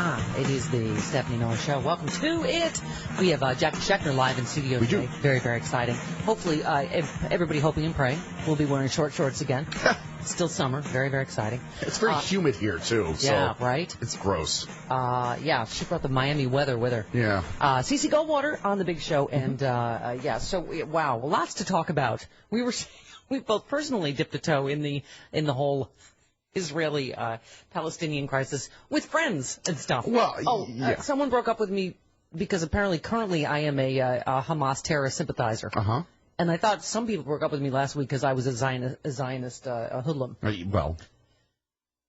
It is the Stephanie Miller Show. Welcome to it. We have Jackie Scheckner live in studio today. Very, very exciting. Hopefully, everybody hoping and praying we'll be wearing short shorts again. Still summer. Very, very exciting. It's very humid here, too. So yeah, right? It's gross. Yeah, she brought the Miami weather with her. Yeah. Cece Goldwater on the big show. And, wow, lots to talk about. We both personally dipped a toe in the whole Israeli-Palestinian crisis with friends and stuff. Well, someone broke up with me because apparently currently I am a Hamas terrorist sympathizer. Uh-huh. And I thought some people broke up with me last week because I was a Zionist hoodlum. Well.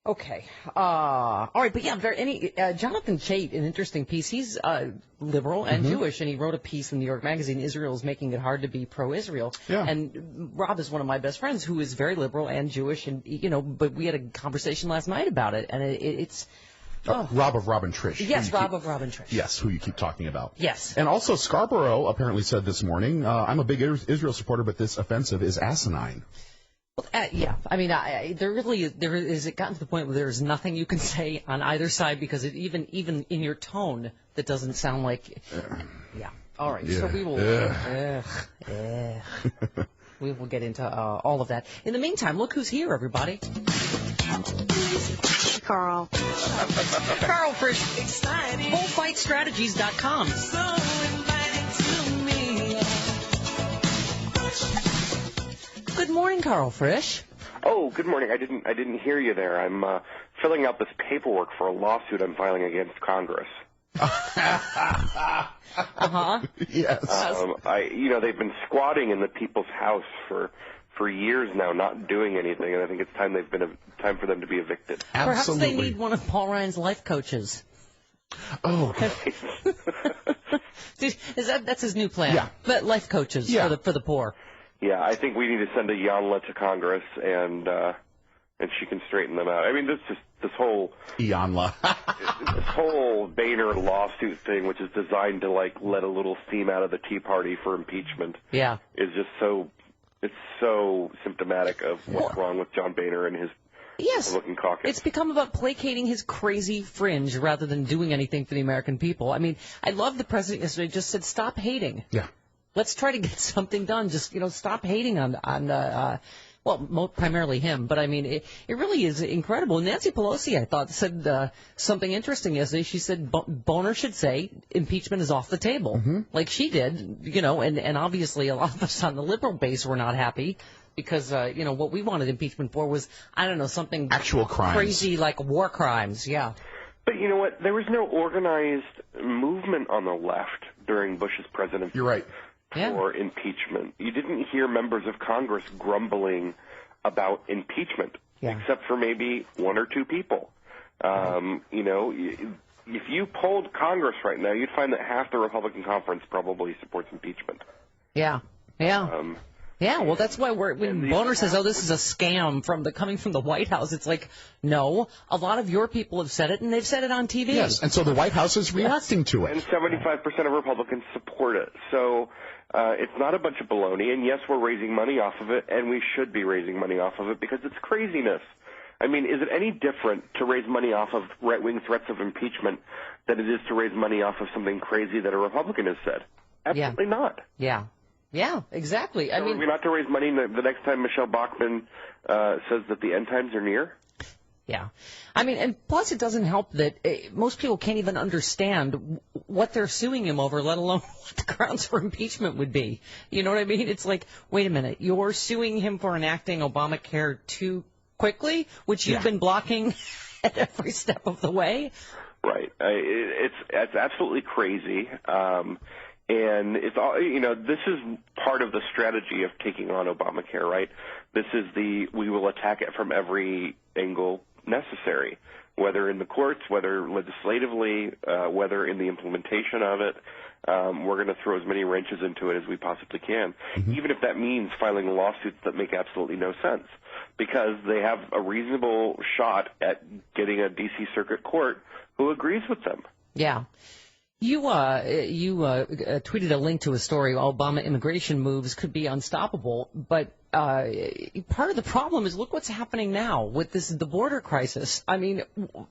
Okay. All right, but yeah, Jonathan Chait, an interesting piece. He's liberal and Jewish, and he wrote a piece in New York Magazine, Israel is making it hard to be pro-Israel. Yeah. And Rob is one of my best friends who is very liberal and Jewish, and, but we had a conversation last night about it, and it's... Rob of Rob and Trish. Yes, Rob of Rob and Trish. Yes, who you keep talking about. Yes. And also Scarborough apparently said this morning, I'm a big Israel supporter, but this offensive is asinine. Well, yeah, I mean, there is it gotten to the point where there is nothing you can say on either side because even in your tone that doesn't sound like, yeah. All right, so we will, we will get into all of that. In the meantime, look who's here, everybody. Carl. Carl Frisch, bullfightstrategies.com. Good morning, Carl Frisch. Oh, good morning. I didn't hear you there. I'm filling out this paperwork for a lawsuit I'm filing against Congress. Yes. They've been squatting in the people's house for years now, not doing anything, and I think it's time time for them to be evicted. Absolutely. Perhaps they need one of Paul Ryan's life coaches. Oh. That's his new plan. Yeah. But life coaches for the poor. Yeah, I think we need to send a Yanla to Congress, and she can straighten them out. I mean, this whole Yanla. this whole Boehner lawsuit thing, which is designed to let a little steam out of the Tea Party for impeachment, is just so symptomatic of what's wrong with John Boehner and his Republican caucus. It's become about placating his crazy fringe rather than doing anything for the American people. I mean, I love the president yesterday just said, stop hating. Yeah. Let's try to get something done. Just, stop hating on primarily him. But, I mean, it really is incredible. Nancy Pelosi, I thought, said something interesting yesterday. She said Boehner should say impeachment is off the table, like she did, and obviously a lot of us on the liberal base were not happy because, what we wanted impeachment for was, I don't know, something actual crimes. Crazy like war crimes, yeah. But you know what? There was no organized movement on the left during Bush's presidency. You're right. For impeachment. You didn't hear members of Congress grumbling about impeachment, except for maybe one or two people. If you polled Congress right now, you'd find that half the Republican conference probably supports impeachment. Yeah. Well, that's why when Boehner says, this is a scam coming from the White House, it's like, no, a lot of your people have said it, and they've said it on TV. Yes, and so the White House is reacting to it. And 75% of Republicans support it. So it's not a bunch of baloney, and yes, we're raising money off of it, and we should be raising money off of it because it's craziness. I mean, is it any different to raise money off of right-wing threats of impeachment than it is to raise money off of something crazy that a Republican has said? Absolutely not. Yeah, exactly. I mean, are we not to raise money the next time Michelle Bachmann says that the end times are near? Yeah. I mean, and plus it doesn't help that most people can't even understand what they're suing him over, let alone what the grounds for impeachment would be. You know what I mean? It's like, wait a minute, you're suing him for enacting Obamacare too quickly, which you've been blocking at every step of the way? Right. It's absolutely crazy. And it's all, this is part of the strategy of taking on Obamacare, right? This is we will attack it from every angle necessary, whether in the courts, whether legislatively, whether in the implementation of it. We're going to throw as many wrenches into it as we possibly can, even if that means filing lawsuits that make absolutely no sense, because they have a reasonable shot at getting a D.C. Circuit Court who agrees with them. Yeah. You tweeted a link to a story, Obama immigration moves could be unstoppable, but part of the problem is look what's happening now with the border crisis. I mean,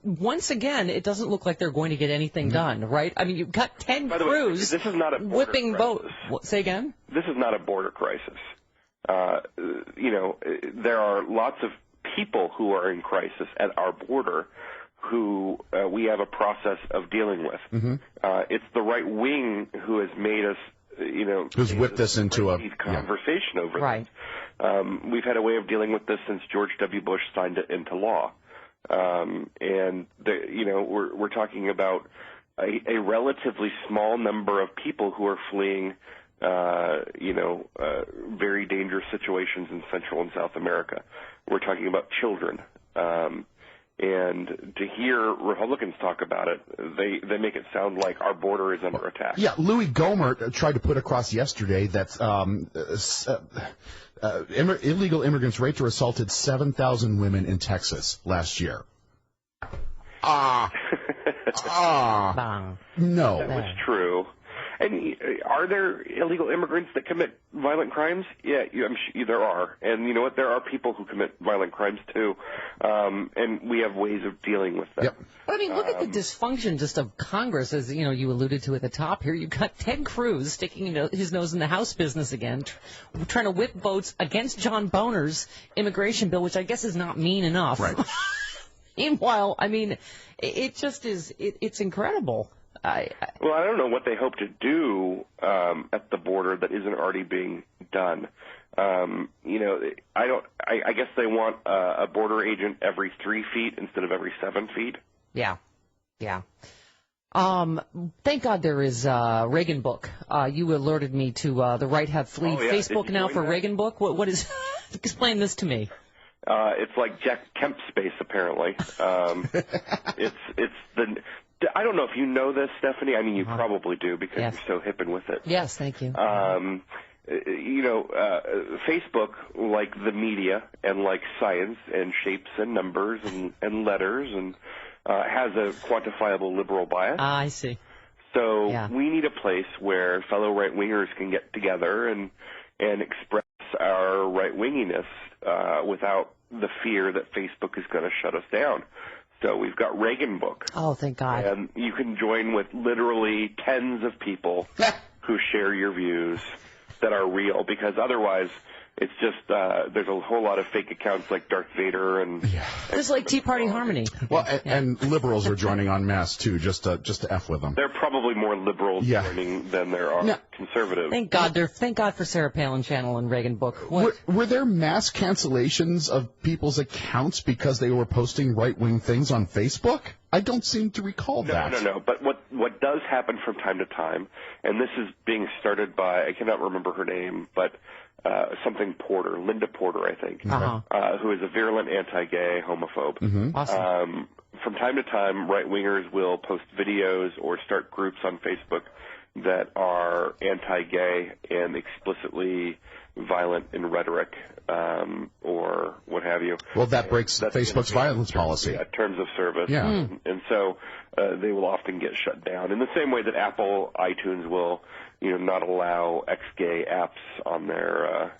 once again, it doesn't look like they're going to get anything done, right? I mean, you've got 10 crews this is not a whipping boats. Say again? This is not a border crisis. There are lots of people who are in crisis at our border who we have a process of dealing with. It's the right wing who has made us, who's whipped us into a conversation over right. this. We've had a way of dealing with this since George W. Bush signed it into law. We're talking about a relatively small number of people who are fleeing very dangerous situations in Central and South America. We're talking about children. And to hear Republicans talk about it, they make it sound like our border is under attack. Yeah, Louis Gohmert tried to put across yesterday that illegal immigrants raped or assaulted 7,000 women in Texas last year. No. That was true. And are there illegal immigrants that commit violent crimes? Yeah, I'm sure there are. And you know what? There are people who commit violent crimes too. And we have ways of dealing with that. Yep. But I mean, look at the dysfunction just of Congress, as you alluded to at the top here. You've got Ted Cruz sticking his nose in the House business again, trying to whip votes against John Boehner's immigration bill, which I guess is not mean enough. Right. Meanwhile, I mean, it just is. It's incredible. Well, I don't know what they hope to do at the border that isn't already being done. I guess they want a border agent every 3 feet instead of every 7 feet. Yeah. Thank God there is Reagan Book. You alerted me to the Right Have Fleed Facebook now for Reagan Book. What is? Explain this to me. It's like Jack Kemp space, apparently. It's the. I don't know if you know this, Stephanie. I mean, you probably do because you're so hip and with it. Yes, thank you. Facebook, like the media and like science and shapes and numbers and letters, and has a quantifiable liberal bias. I see. So we need a place where fellow right-wingers can get together and express our right-winginess without the fear that Facebook is going to shut us down. So we've got Reagan Book. Oh, thank God. And you can join with literally tens of people who share your views that are real, because otherwise it's just there's a whole lot of fake accounts like Darth Vader and it's like Tea Party Harmony. Well, and liberals are joining en masse too, just to F with them. There are probably more liberals joining than there are conservatives. Thank God for Sarah Palin Channel and Reagan Book. Were there mass cancellations of people's accounts because they were posting right-wing things on Facebook? I don't seem to recall that. No. But what does happen from time to time, and this is being started by, I cannot remember her name, but something Porter, Linda Porter, I think, who is a virulent anti-gay homophobe. Awesome. From time to time, right-wingers will post videos or start groups on Facebook that are anti-gay and explicitly violent in rhetoric or what have you. Well, that breaks Facebook's violence policy. Terms of service. Yeah. And so they will often get shut down in the same way that Apple iTunes will, not allow ex-gay apps on their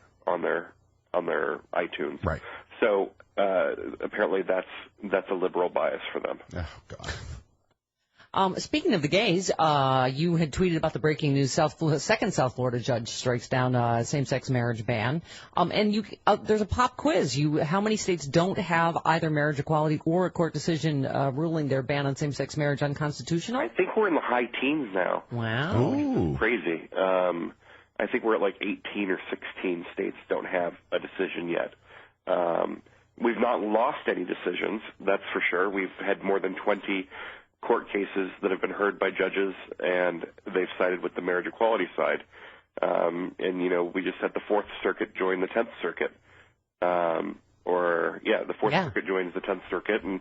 iTunes. Right. So apparently that's a liberal bias for them. Oh God. Speaking of the gays, you had tweeted about the breaking news: second South Florida judge strikes down same-sex marriage ban. And there's a pop quiz. How many states don't have either marriage equality or a court decision ruling their ban on same-sex marriage unconstitutional? I think we're in the high teens now. Wow. Ooh. Crazy. I think we're at like 18 or 16 states don't have a decision yet. We've not lost any decisions, that's for sure. We've had more than 20 court cases that have been heard by judges, and they've sided with the marriage equality side. We just had the Fourth Circuit join the Tenth Circuit. The Fourth Circuit joins the Tenth Circuit, and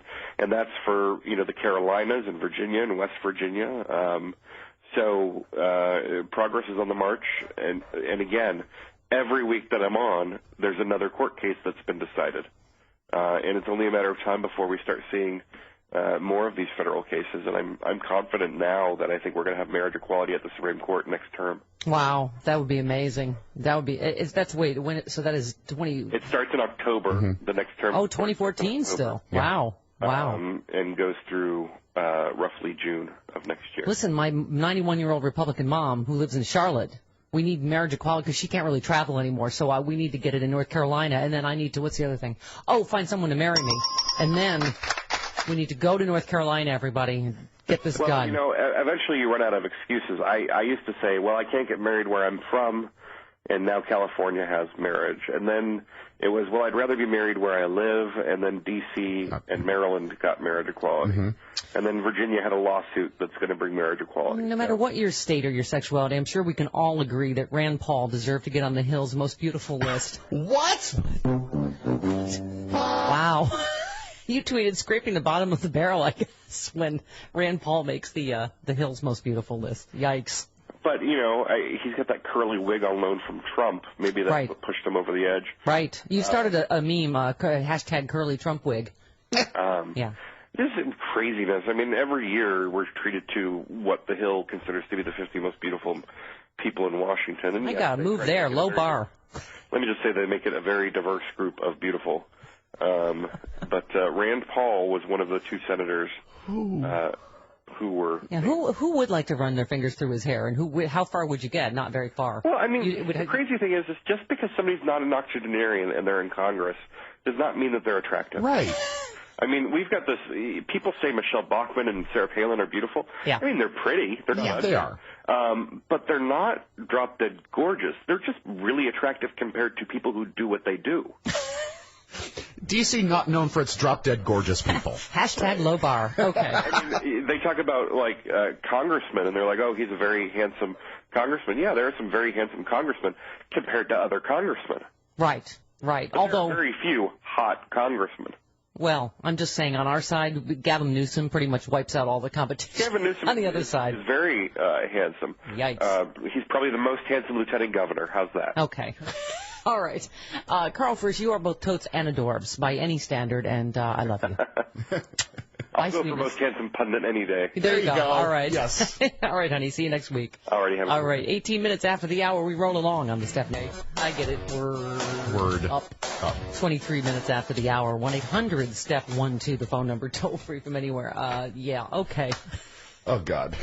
that's for, the Carolinas and Virginia and West Virginia. So progress is on the march, and again, every week that I'm on, there's another court case that's been decided. And it's only a matter of time before we start seeing more of these federal cases, and I'm confident now that I think we're going to have marriage equality at the Supreme Court next term. Wow, that would be amazing. That would be. So that is 20. It starts in October. The next term. Oh, 2014 still. Yeah. Wow. And goes through roughly June of next year. Listen, my 91-year-old Republican mom who lives in Charlotte. We need marriage equality because she can't really travel anymore. So we need to get it in North Carolina, and then I need to. What's the other thing? Oh, find someone to marry me, and then we need to go to North Carolina, everybody, and get this done. Well, eventually you run out of excuses. I used to say, well, I can't get married where I'm from, and now California has marriage. And then it was, well, I'd rather be married where I live, and then D.C. and Maryland got marriage equality. And then Virginia had a lawsuit that's going to bring marriage equality. No matter what your state or your sexuality, I'm sure we can all agree that Rand Paul deserved to get on the Hill's most beautiful list. What? Wow. You tweeted scraping the bottom of the barrel, I guess, when Rand Paul makes the Hill's most beautiful list. Yikes. But, he's got that curly wig on loan from Trump. Maybe that's what pushed him over the edge. Right. You started a meme, hashtag curly Trump wig. Yeah. This is craziness. I mean, every year we're treated to what the Hill considers to be the 50 most beautiful people in Washington. And I got to move there, low bar. Let me just say they make it a very diverse group of beautiful. But Rand Paul was one of the two senators who were... Yeah, who would like to run their fingers through his hair, and how far would you get? Not very far. Well, I mean, the crazy thing is just because somebody's not an octogenarian and they're in Congress does not mean that they're attractive. Right. I mean, we've got this. People say Michelle Bachmann and Sarah Palin are beautiful. Yeah. I mean, they're pretty. They're Yeah, not. they are. But they're not drop dead gorgeous. They're just really attractive compared to people who do what they do. D.C. not known for its drop dead gorgeous people. Hashtag low bar. Okay. I mean, they talk about congressmen, and they're like, "Oh, he's a very handsome congressman." Yeah, there are some very handsome congressmen compared to other congressmen. Right. Right. But although there are very few hot congressmen. Well, I'm just saying, on our side, Gavin Newsom pretty much wipes out all the competition. Gavin Newsom on the other side is very handsome. Yikes. He's probably the most handsome lieutenant governor. How's that? Okay. All right. Carl, first, you are both totes and adorbs by any standard, and I love you. I'll go for most handsome pundit any day. There you go. All right. Yes. All right, honey. See you next week. Alrighty, have a All right. 18 minutes after the hour, we roll along on the Stephanie. I get it. Word. Up. 23 minutes after the hour. 1-800-STEP-12, the phone number, toll free from anywhere. Yeah. Okay. Oh, God.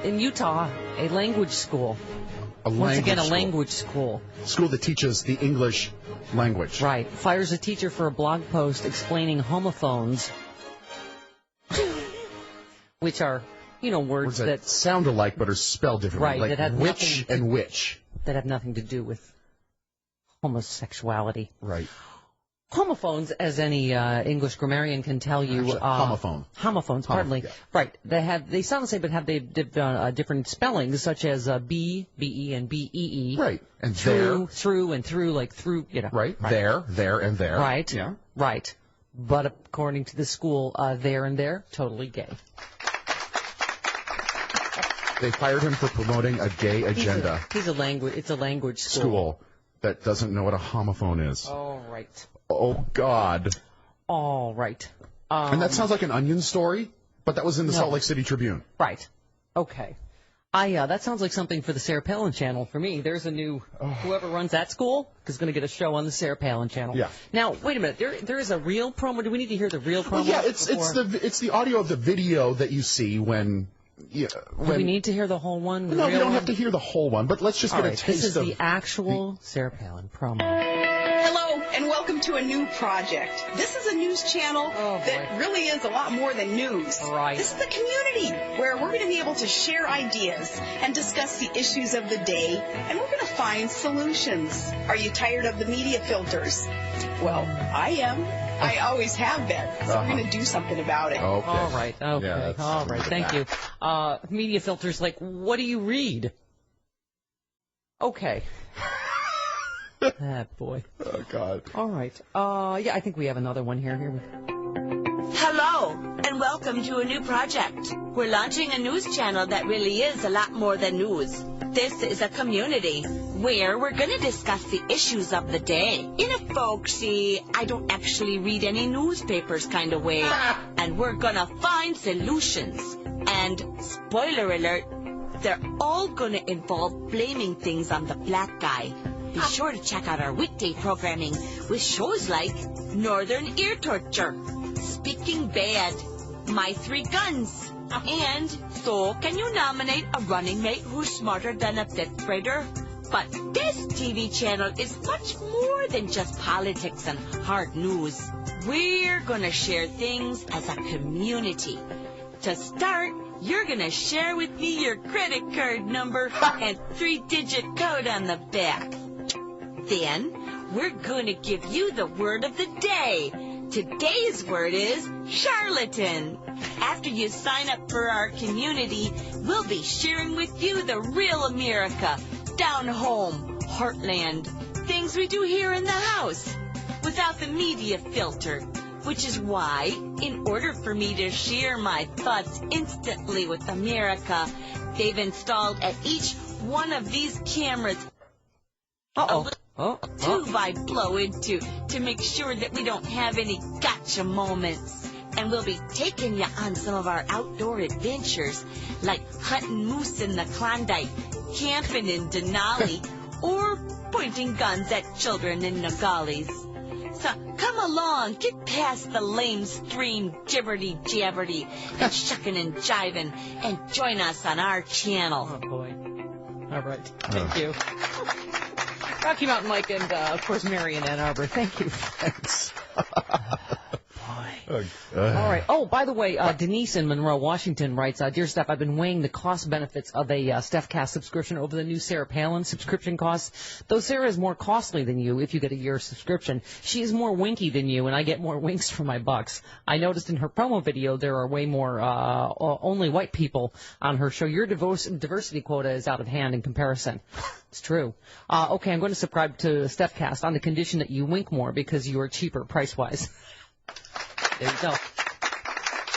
In Utah, a language school. Once again, a language school. School that teaches the English language. Right. Fires a teacher for a blog post explaining homophones, which are, words that sound alike but are spelled differently. Right. Like that have which and which. That have nothing to do with homosexuality. Right. Homophones, as any English grammarian can tell you, Actually, homophone. Homophones, pardon me. Yeah. Right. They sound the same, but have different spellings, such as B, B-E, and B-E-E. Right. And through, and through, like through, Right. There, and there. Right. Yeah. Right. But according to the school, there and there, totally gay. They fired him for promoting a gay agenda. It's a language School that doesn't know what a homophone is. All right. Oh, God. All right. And that sounds like an Onion story, but that was in the Salt Lake City Tribune. Right. Okay. That sounds like something for the Sarah Palin channel for me. There's a new, whoever runs that school is going to get a show on the Sarah Palin channel. Yeah. Now, wait a minute. There is a real promo. Do we need to hear the real promo? Well, yeah, it's the audio of the video that you see when. Yeah, do we need to hear the whole one? No, we don't have to hear the whole one, but let's just get a taste of... This is the actual Sarah Palin promo. Hello, and welcome to a new project. This is a news channel that really is a lot more than news. Right. This is a community where we're going to be able to share ideas and discuss the issues of the day, and we're going to find solutions. Are you tired of the media filters? Well, I am. I always have been. So we're going to do something about it. Okay. All right. Okay. Yeah, all right. Thank you. Media filters, like, what do you read? Okay. Ah, boy. Oh, God. All right. Yeah, I think we have another one here. Hello, Hello, and welcome to a new project. We're launching a news channel that really is a lot more than news. This is a community where we're going to discuss the issues of the day in a folksy, I don't actually read any newspapers kind of way. And we're going to find solutions. And spoiler alert, they're all going to involve blaming things on the black guy. Be sure to check out our weekday programming with shows like Northern Ear Torture, Speaking Bad, My Three Guns, and So Can You Nominate a Running Mate Who's Smarter Than a Fifth Grader? But this TV channel is much more than just politics and hard news. We're going to share things as a community. To start, you're going to share with me your credit card number and 3-digit code on the back. Then, we're going to give you the word of the day. Today's word is charlatan. After you sign up for our community, we'll be sharing with you the real America, down home, heartland, things we do here in the house, without the media filter. Which is why, in order for me to share my thoughts instantly with America, they've installed at each one of these cameras a little tube I blow into to make sure that we don't have any gotcha moments. And we'll be taking you on some of our outdoor adventures, like hunting moose in the Klondike, camping in Denali, or pointing guns at children in Nogales. So come along, get past the lame stream jibberty-jabberty and shucking and jiving, and join us on our channel. Oh, boy. All right. Thank you. Rocky Mountain Mike and, of course, Mary in Ann Arbor. Thank you. Thanks. All right. Oh, by the way, Denise in Monroe, Washington writes, Dear Steph, I've been weighing the cost benefits of a StephCast subscription over the new Sarah Palin subscription costs. Though Sarah is more costly than you if you get a year subscription, she is more winky than you, and I get more winks for my bucks. I noticed in her promo video there are way more only white people on her show. Your diversity quota is out of hand in comparison. It's true. Okay, I'm going to subscribe to StephCast on the condition that you wink more because you are cheaper price-wise. There you go. A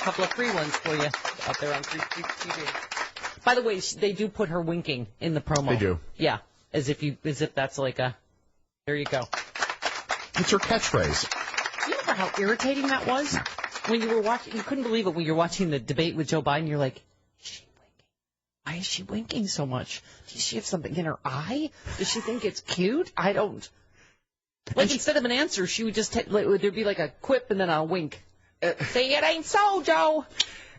couple of free ones for you out there on TV. By the way, they do put her winking in the promo. They do. Yeah, as if that's like a. There you go. It's her catchphrase. You remember how irritating that was when you were watching? You couldn't believe it when you're watching the debate with Joe Biden. You're like, is she winking? Why is she winking so much? Does she have something in her eye? Does she think it's cute? I don't. Like, instead of an answer, she would just there'd be like a quip and then a wink. Say it ain't so, Joe.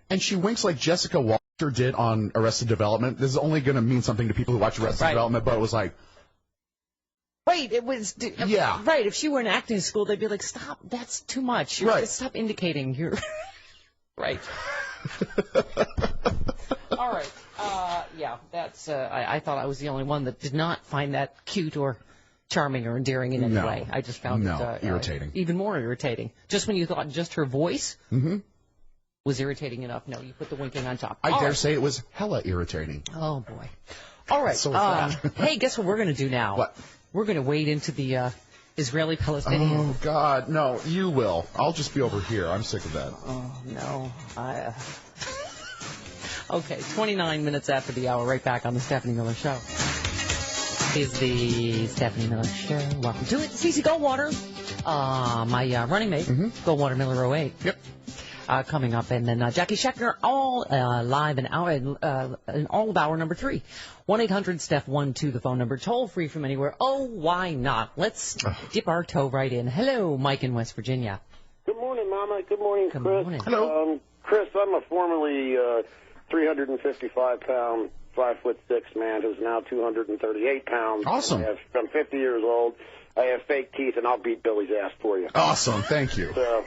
And she winks like Jessica Walter did on Arrested Development. This is only going to mean something to people who watch Arrested Development, but it was like... Wait, it was... Yeah. Right, if she were in acting school, they'd be like, stop, that's too much. Right. Stop indicating you're... Right. All right. Yeah, that's... I thought I was the only one that did not find that cute or... charming or endearing in any way. I just found it irritating. Even more irritating. Just when you thought just her voice was irritating enough. No, you put the winking on top. I dare say it was hella irritating. Oh, boy. All right. So hey, guess what we're going to do now? What? We're going to wade into the Israeli-Palestinian. Oh, God. No, you will. I'll just be over here. I'm sick of that. Oh, no. Okay, 29 minutes after the hour, right back on the Stephanie Miller Show. Is the Stephanie Miller Show. Welcome to it. Cece Goldwater, my running mate, Goldwater Miller 08. Yep. Coming up, and then Jackie Scheckner, all live in all of hour number 3. 1-800-STEPH-12, the phone number, toll free from anywhere. Oh, why not? Let's dip our toe right in. Hello, Mike in West Virginia. Good morning, Mama. Good morning, Chris. Good morning. Hello. Chris, I'm a formerly 355-pound, 5'6" man who's now 238 pounds. Awesome. I'm 50 years old. I have fake teeth, and I'll beat Billy's ass for you. Awesome. Thank you. So,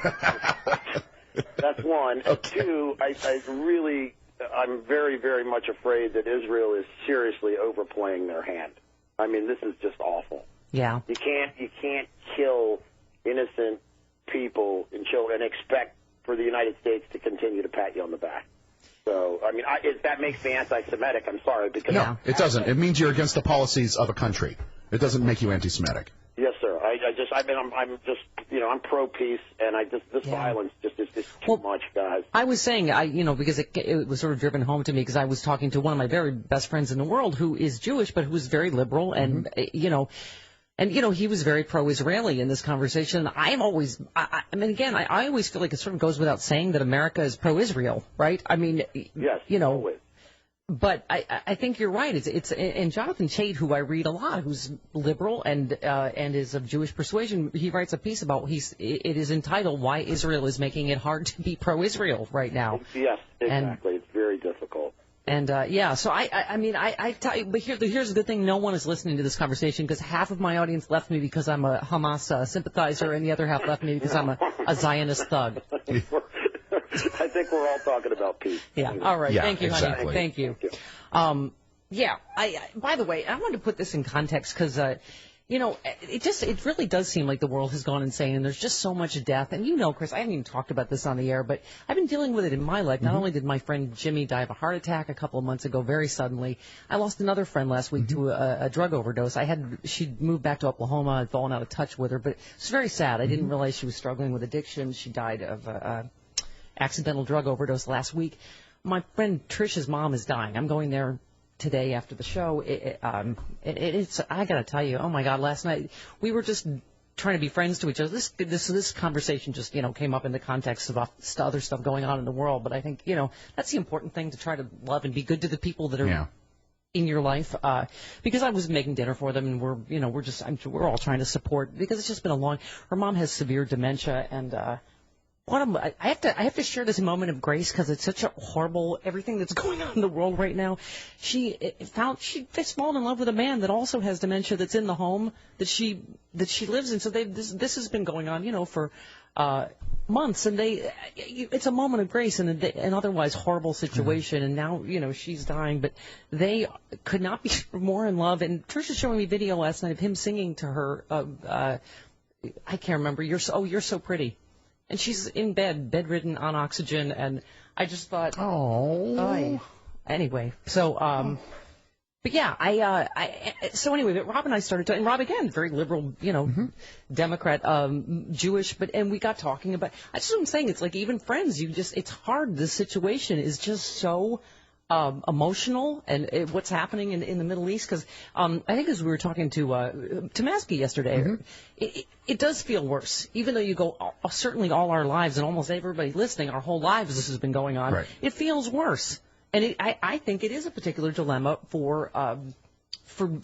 that's one. Okay. Two, I'm very, very much afraid that Israel is seriously overplaying their hand. I mean, this is just awful. Yeah. You can't kill innocent people and children and expect for the United States to continue to pat you on the back. So, I mean, if that makes me anti-Semitic, I'm sorry. Because no, it doesn't. It means you're against the policies of a country. It doesn't make you anti-Semitic. Yes, sir. I'm just I'm pro-peace, and this violence is just too much, guys. I was saying, because it was sort of driven home to me because I was talking to one of my very best friends in the world who is Jewish, but who's very liberal, and, he was very pro-Israeli in this conversation. I'm always, I always feel like it sort of goes without saying that America is pro-Israel, right? I mean, yes, always. But I think you're right. And Jonathan Chait, who I read a lot, who's liberal and is of Jewish persuasion, he writes a piece about it is entitled "Why Israel is Making It Hard to Be Pro-Israel Right Now." Yes, exactly. It's very difficult. And so I tell you, but here's the good thing: no one is listening to this conversation because half of my audience left me because I'm a Hamas sympathizer, and the other half left me because I'm a Zionist thug. I think we're all talking about peace. Yeah. All right. Yeah, Thank you, exactly. honey. Thank you. By the way, I wanted to put this in context because, it really does seem like the world has gone insane, and there's just so much death. And Chris, I haven't even talked about this on the air, but I've been dealing with it in my life. Not only did my friend Jimmy die of a heart attack a couple of months ago, very suddenly, I lost another friend last week to a drug overdose. She moved back to Oklahoma. I'd fallen out of touch with her, but it's very sad. I didn't realize she was struggling with addiction. She died of accidental drug overdose last week. My friend Trish's mom is dying. I'm going there today after the show. It's I gotta tell you, oh my God, last night we were just trying to be friends to each other. This conversation just came up in the context of other stuff going on in the world. But I think that's the important thing, to try to love and be good to the people that are in your life. Because I was making dinner for them, and we're all trying to support, because it's just been her mom has severe dementia, and I have to share this moment of grace because it's such a horrible, everything that's going on in the world right now. She fallen in love with a man that also has dementia, that's in the home that she lives in. So this has been going on, for months, and it's a moment of grace in an otherwise horrible situation. And now, she's dying, but they could not be more in love. And Trisha's showing me video last night of him singing to her. I can't remember. You're so pretty. And she's in bed, bedridden, on oxygen, and I just thought, oh. Anyway, so, but yeah, so anyway, Rob and I started talking, and Rob, again, very liberal, Democrat, Jewish, and we got talking about, that's what I'm saying, it's like even friends, it's hard, this situation is just so emotional, and what's happening in the Middle East, because I think as we were talking to Tomasky yesterday, it does feel worse, even though you go certainly all our lives, and almost everybody listening, our whole lives this has been going on. Right. It feels worse, and I think it is a particular dilemma for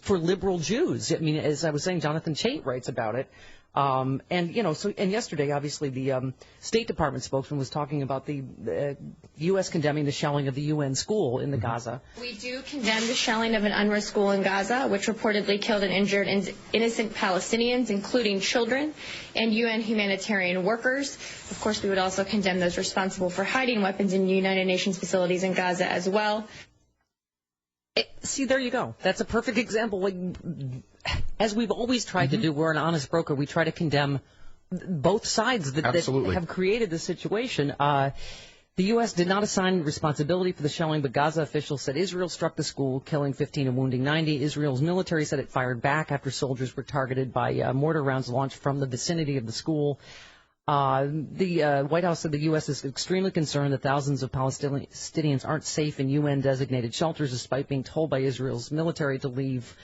liberal Jews. I mean, as I was saying, Jonathan Chait writes about it. And yesterday, obviously, the State Department spokesman was talking about the U.S. condemning the shelling of the UN school in the Gaza. We do condemn the shelling of an UNRWA school in Gaza, which reportedly killed and injured innocent Palestinians, including children, and UN humanitarian workers. Of course, we would also condemn those responsible for hiding weapons in United Nations facilities in Gaza as well. See, there you go. That's a perfect example. As we've always tried to do, we're an honest broker. We try to condemn both sides that have created the situation. The U.S. did not assign responsibility for the shelling, but Gaza officials said Israel struck the school, killing 15 and wounding 90. Israel's military said it fired back after soldiers were targeted by mortar rounds launched from the vicinity of the school. The White House said the U.S. is extremely concerned that thousands of Palestinians aren't safe in UN-designated shelters, despite being told by Israel's military to leave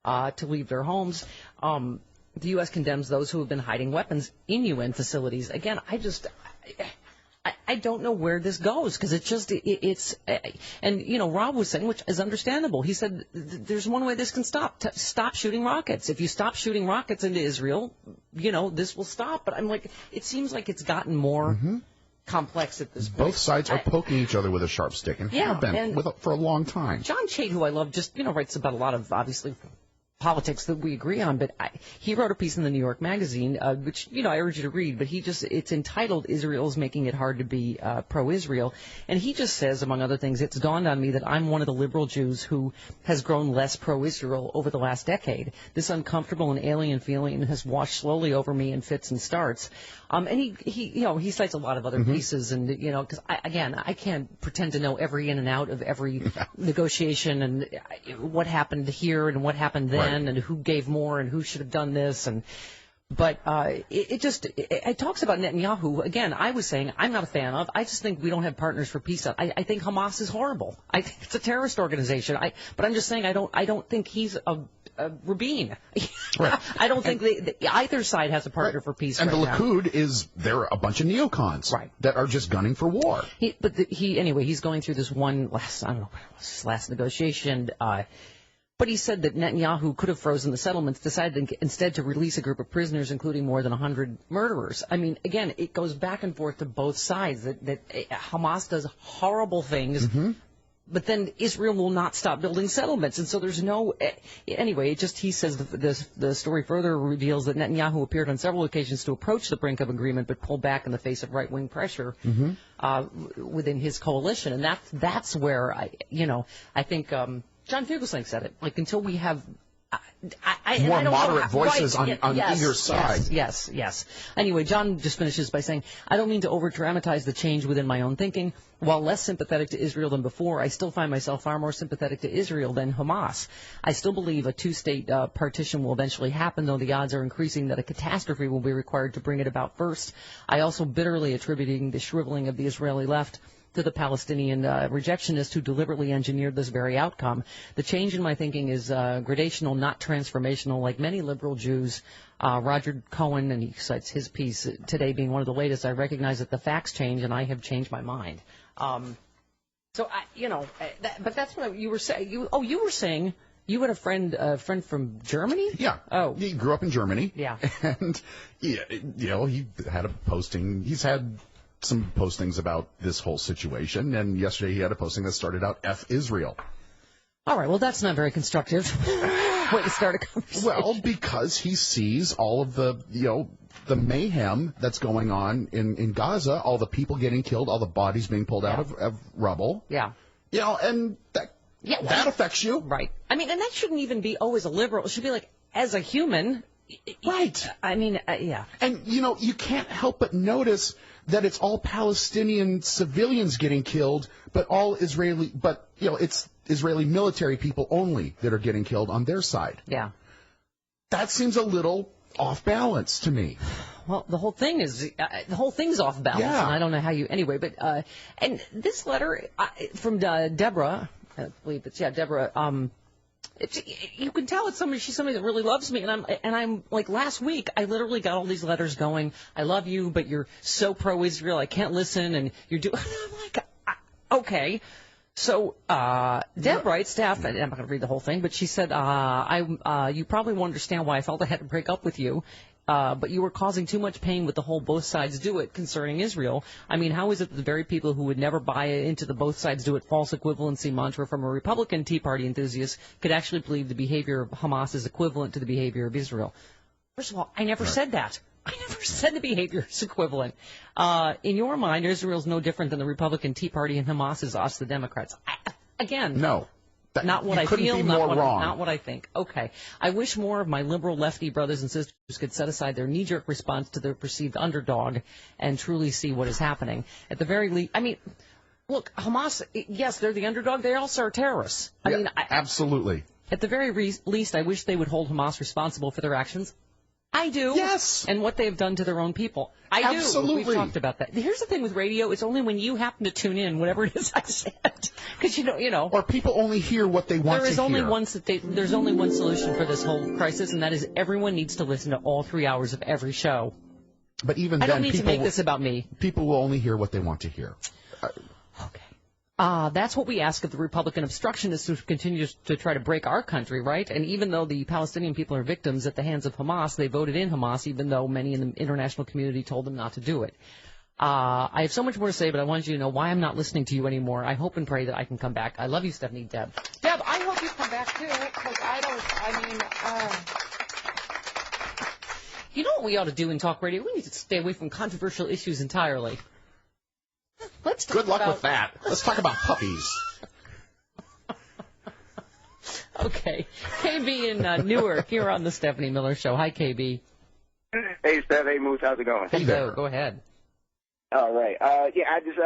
their homes. The U.S. condemns those who have been hiding weapons in UN facilities. Again, I don't know where this goes, because Rob was saying, which is understandable. He said there's one way this can stop. Stop shooting rockets. If you stop shooting rockets into Israel, this will stop. But I'm like, it seems like it's gotten more complex at this point. Both sides are poking each other with a sharp stick, and have been for a long time. John Chait, who I love, just writes about a lot of, obviously, politics that we agree on, but he wrote a piece in the New York Magazine, which, I urge you to read, but it's entitled Israel's Making It Hard to Be Pro-Israel, and he just says, among other things, it's dawned on me that I'm one of the liberal Jews who has grown less pro-Israel over the last decade. This uncomfortable and alien feeling has washed slowly over me in fits and starts. And he cites a lot of other pieces, and, because I can't pretend to know every in and out of every negotiation and what happened here and what happened then. And who gave more and who should have done this. But it talks about Netanyahu. Again, I was saying I'm not a fan of. I just think we don't have partners for peace. I think Hamas is horrible. I think it's a terrorist organization. But I'm just saying I don't think he's a Rabin. Right. I don't think either side has a partner for peace. And right the now. Likud they're a bunch of neocons that are just gunning for war. He's going through this last negotiation. But he said that Netanyahu could have frozen the settlements, decided instead to release a group of prisoners, including more than 100 murderers. I mean, again, it goes back and forth to both sides, that Hamas does horrible things, but then Israel will not stop building settlements. And so there's no... Anyway, he says the story further reveals that Netanyahu appeared on several occasions to approach the brink of agreement, but pulled back in the face of right-wing pressure within his coalition. And that's where, I think... John Fugelsang said it. Like, until we have more moderate voices on either side. Yes. Anyway, John just finishes by saying, I don't mean to over-dramatize the change within my own thinking. While less sympathetic to Israel than before, I still find myself far more sympathetic to Israel than Hamas. I still believe a two-state partition will eventually happen, though the odds are increasing that a catastrophe will be required to bring it about first. I also bitterly attributing the shriveling of the Israeli left to the Palestinian rejectionists who deliberately engineered this very outcome. The change in my thinking is gradational, not transformational. Like many liberal Jews, Roger Cohen, and he cites his piece today being one of the latest, I recognize that the facts change, and I have changed my mind. But that's what you were saying. You were saying you had a friend from Germany? Yeah. Oh. He grew up in Germany. Yeah. And, he had a posting. He's had some postings about this whole situation, and yesterday he had a posting that started out F Israel. All right, well, that's not very constructive way to start a conversation. Well, because he sees all of the mayhem that's going on in Gaza, all the people getting killed, all the bodies being pulled out of rubble. Yeah. And that affects you. Right. I mean, and that shouldn't even be, as a liberal. It should be like, as a human. Right. I mean, yeah. And, you can't help but notice that it's all Palestinian civilians getting killed, but it's Israeli military people only that are getting killed on their side. Yeah. That seems a little off balance to me. Well, the whole thing's off balance, and I don't know how you... Anyway, but... and this letter from Deborah, I believe it's, Deborah... you can tell she's somebody that really loves me, and I'm like, last week I literally got all these letters going, I love you, but you're so pro-Israel, I can't listen, and you're doing... I'm like, okay. So Deb writes, staff, and I'm not going to read the whole thing, but she said, you probably won't understand why I felt I had to break up with you. But you were causing too much pain with the whole both sides do it concerning Israel. I mean, how is it that the very people who would never buy into the both sides do it false equivalency mantra from a Republican Tea Party enthusiast could actually believe the behavior of Hamas is equivalent to the behavior of Israel? First of all, I never said that. I never said the behavior is equivalent. In your mind, Israel's no different than the Republican Tea Party and Hamas is us, the Democrats. No. Not what I feel, not what I think. Okay. I wish more of my liberal lefty brothers and sisters could set aside their knee-jerk response to their perceived underdog and truly see what is happening. At the very least, I mean, look, Hamas, yes, they're the underdog. They also are terrorists. Absolutely. At the very least, I wish they would hold Hamas responsible for their actions. I do. Yes. And what they've done to their own people. I do. Absolutely. We've talked about that. Here's the thing with radio. It's only when you happen to tune in, whatever it is I said. Because, Or people only hear what they want to hear. There's only one solution for this whole crisis, and that is everyone needs to listen to all 3 hours of every show. But even I don't need to make this about me. People will only hear what they want to hear. Okay. That's what we ask of the Republican obstructionists who continue to try to break our country, right? And even though the Palestinian people are victims at the hands of Hamas, they voted in Hamas, even though many in the international community told them not to do it. I have so much more to say, but I wanted you to know why I'm not listening to you anymore. I hope and pray that I can come back. I love you, Stephanie. Deb, I hope you come back, too, because you know what we ought to do in talk radio? We need to stay away from controversial issues entirely. Let's talk Good luck with that. Let's talk about puppies. Okay. KB in Newark, you're on the Stephanie Miller Show. Hi, KB. Hey, Steph. Hey, Moose. How's it going? Hey there. Go ahead. All right. Yeah, I just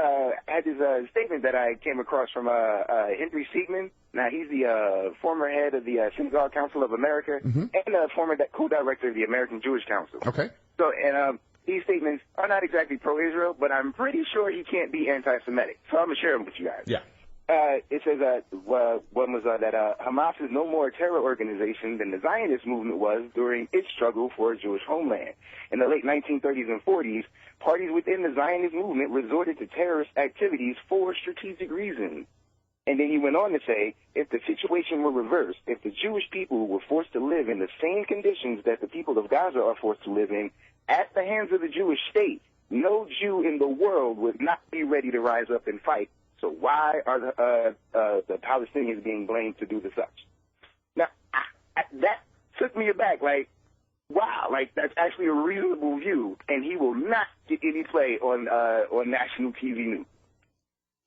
had this statement that I came across from Henry Siegman. Now, he's the former head of the Synagogue Council of America and former co-director of the American Jewish Council. Okay. So, and these statements are not exactly pro-Israel, but I'm pretty sure he can't be anti-Semitic. So I'm going to share them with you guys. Yeah. It says one was that Hamas is no more a terror organization than the Zionist movement was during its struggle for a Jewish homeland. In the late 1930s and 40s, parties within the Zionist movement resorted to terrorist activities for strategic reasons. And then he went on to say, if the situation were reversed, if the Jewish people were forced to live in the same conditions that the people of Gaza are forced to live in at the hands of the Jewish state, no Jew in the world would not be ready to rise up and fight. So why are the Palestinians being blamed to do the such? Now, that took me aback. Like, wow, like that's actually a reasonable view, and he will not get any play on national TV news.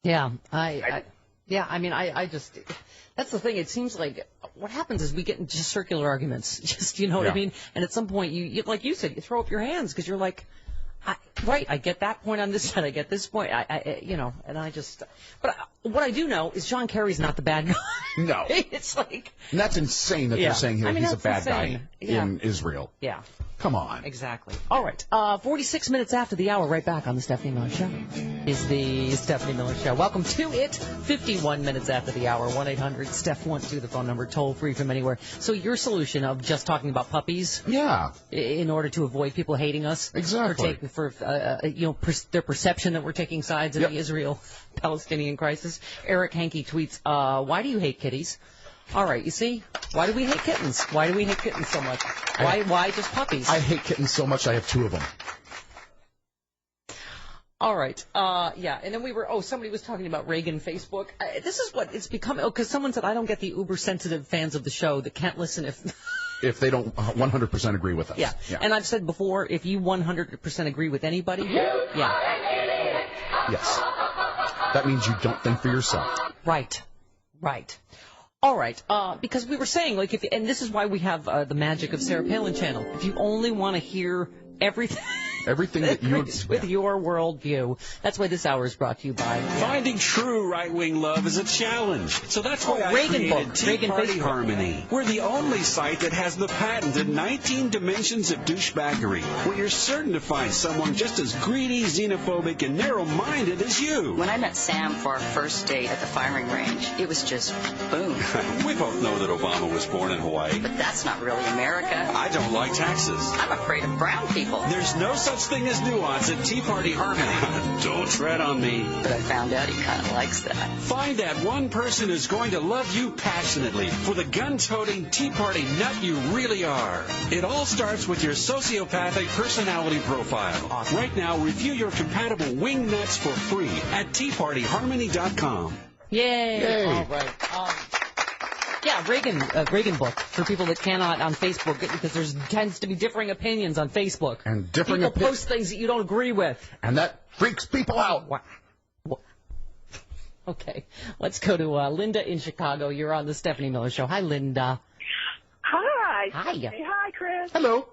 Yeah, I just, that's the thing. It seems like what happens is we get into just circular arguments. Just, you know what I mean? And at some point, you like you said, you throw up your hands because you're like, I get that point on this side, I get this point, and I just, but what I do know is John Kerry's not the bad guy. No. It's like. And that's insane that they're saying he's a bad guy in Israel. Yeah. Come on. Exactly. All right. 46 minutes after the hour, right back on the Stephanie Miller Show is the Stephanie Miller Show. Welcome to it. 51 minutes after the hour. 1-800-STEPH12, the phone number, toll free from anywhere. So your solution of just talking about puppies? Yeah. In order to avoid people hating us? Exactly. For their perception that we're taking sides in the Israel-Palestinian crisis. Eric Hankey tweets, why do you hate kitties? All right, you see? Why do we hate kittens? Why do we hate kittens so much? Why just puppies? I hate kittens so much I have 2 of them. All right. And then somebody was talking about Reagan Facebook. This is what it's become, because someone said, I don't get the uber-sensitive fans of the show that can't listen if they don't 100% agree with us. Yeah. And I've said before, if you 100% agree with anybody, Yes. That means you don't think for yourself. Right. All right, because we were saying, like, and this is why we have the magic of Sarah Palin channel. If you only want to hear everything that you with your worldview, that's why this hour is brought to you by Finding true right-wing love is a challenge. So that's why I created Tea Party Harmony. We're the only site that has the patented 19 dimensions of douchebaggery, where you're certain to find someone just as greedy, xenophobic, and narrow-minded as you. When I met Sam for our first date at the firing range, it was just boom. We both know that Obama was born in Hawaii. But that's not really America. I don't like taxes. I'm afraid of brown people. There's no such thing as nuance at Tea Party Harmony. Don't tread on me. But I found out he kind of likes that. Find that one person who's going to love you passionately for the gun-toting Tea Party nut you really are. It all starts with your sociopathic personality profile. Awesome. Right now, review your compatible wing nuts for free at teapartyharmony.com. Yay! All right. Reagan book for people that cannot on Facebook, because there tends to be differing opinions on Facebook. And differing people post things that you don't agree with. And that freaks people out. Okay, let's go to Linda in Chicago. You're on the Stephanie Miller Show. Hi, Linda. Hi. Hi. Hey, hi, Chris. Hello.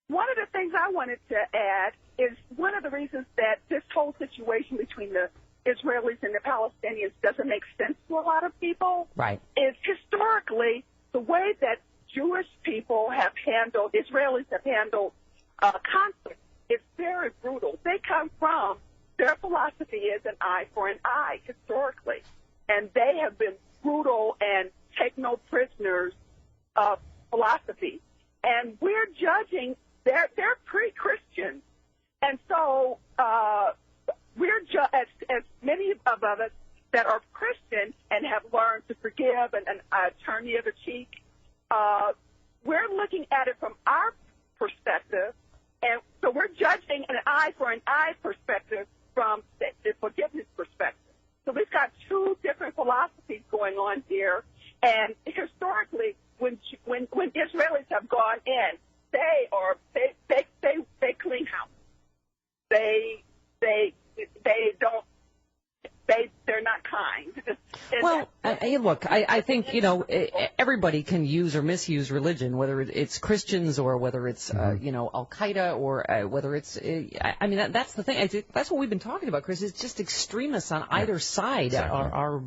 One of the things I wanted to add is one of the reasons that this whole situation between the Israelis and the Palestinians doesn't make sense to a lot of people. Right. Is historically the way that Jewish people have handled, Israelis have handled conflict is very brutal. They come from, their philosophy is an eye for an eye historically. And they have been brutal and take no prisoners philosophy. And we're judging, they're pre-Christian. And so, we're as many of us that are Christian and have learned to forgive and turn the other cheek, we're looking at it from our perspective, and so we're judging an eye for an eye perspective from the forgiveness perspective. So we've got 2 different philosophies going on here, and historically, when Israelis have gone in, they clean house. They they're not kind. Well, look, I think, everybody can use or misuse religion, whether it's Christians or whether it's, Al-Qaeda or whether it's, that's the thing. I think that's what we've been talking about, Chris. It's just extremists on either side exactly. are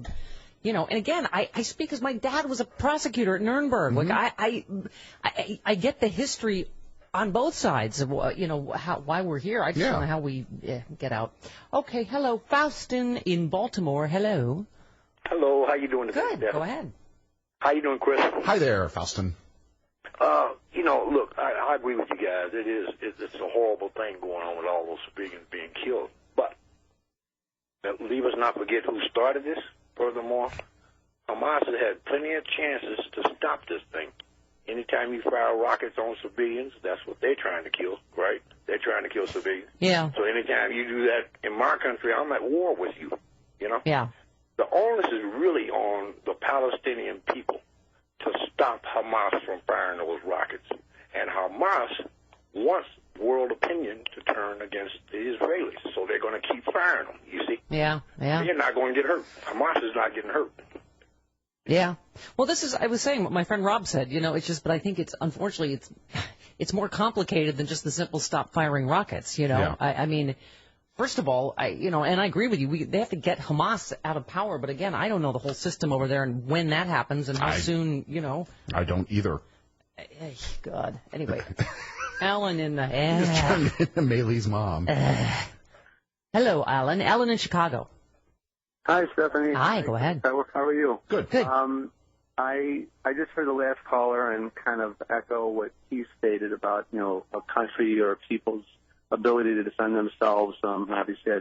and again, I speak as my dad was a prosecutor at Nuremberg. Like, I get the history on both sides of, why we're here. I just don't know how we get out. Okay, hello, Faustin in Baltimore. Hello. Hello, how you doing today? Good, go ahead. How you doing, Chris? Hi there, Faustin. Look, I agree with you guys. It's a horrible thing going on with all those civilians being killed. But leave us not forget who started this. Furthermore, Hamas has had plenty of chances to stop this thing. Anytime you fire rockets on civilians, that's what they're trying to kill, right? They're trying to kill civilians. Yeah. So anytime you do that in my country, I'm at war with you, Yeah. The onus is really on the Palestinian people to stop Hamas from firing those rockets. And Hamas wants world opinion to turn against the Israelis, so they're going to keep firing them, you see? Yeah. They're not going to get hurt. Hamas is not getting hurt. Yeah. Well, I was saying what my friend Rob said, it's just, but I think unfortunately, it's more complicated than just the simple stop firing rockets, Yeah. I mean, first of all, and I agree with you, they have to get Hamas out of power, but again, I don't know the whole system over there and when that happens and how soon, I don't either. God. Anyway, Alan in the... Just turned into Maylee's mom. Hello, Alan. Alan in Chicago. Hi, Stephanie. Hi, go ahead. How are you? Good. I just heard the last caller and kind of echo what he stated about, a country or people's ability to defend themselves. Obviously, I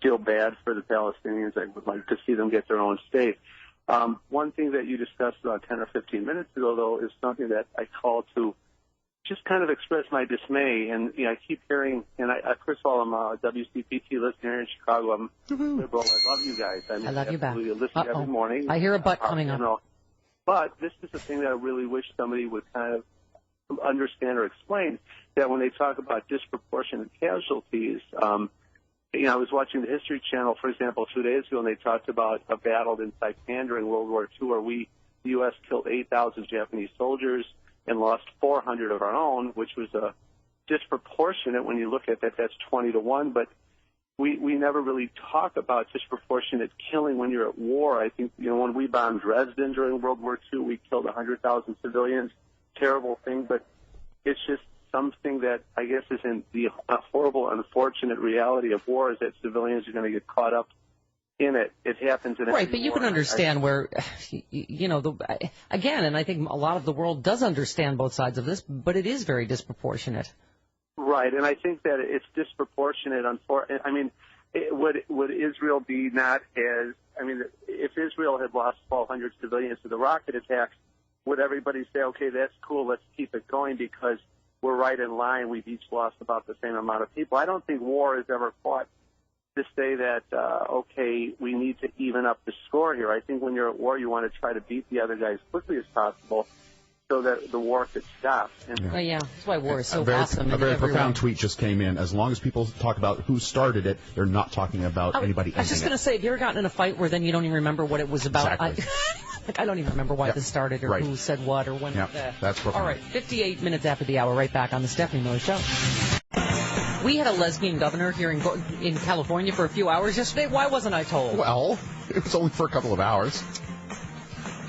feel bad for the Palestinians. I would like to see them get their own state. One thing that you discussed about 10 or 15 minutes ago, though, is something that I call to just kind of express my dismay. And I keep hearing, and first of all, I'm a WCPT listener here in Chicago. I'm liberal. I love you guys. I love you back. Listen every morning. I hear a butt coming up. But this is the thing that I really wish somebody would kind of understand or explain, that when they talk about disproportionate casualties, I was watching the History Channel, for example, 2 days ago, and they talked about a battle in Saipan during World War II where the U.S. killed 8,000 Japanese soldiers and lost 400 of our own, which was disproportionate when you look at that. That's 20-1, but we never really talk about disproportionate killing when you're at war. I think, when we bombed Dresden during World War II, we killed 100,000 civilians. Terrible thing, but it's just something that I guess is in the horrible, unfortunate reality of war is that civilians are going to get caught up in it. It happens in right, but you can understand where, again, and I think a lot of the world does understand both sides of this, but it is very disproportionate. Right, and I think that it's disproportionate. Would Israel be not as? If Israel had lost 1,200 civilians to the rocket attacks, would everybody say, okay, that's cool, let's keep it going because we're right in line, we've each lost about the same amount of people? I don't think war has ever fought to say that, okay, we need to even up the score here. I think when you're at war, you want to try to beat the other guy as quickly as possible so that the war could stop. And that's why war is so awesome. A very profound tweet just came in. As long as people talk about who started it, they're not talking about anybody. I was just going to say, have you ever gotten in a fight where then you don't even remember what it was about? Exactly. I don't even remember why this started or who said what or when. That's profound. All right, 58 minutes after the hour, right back on the Stephanie Miller Show. We had a lesbian governor here in California for a few hours yesterday. Why wasn't I told? Well, it was only for a couple of hours.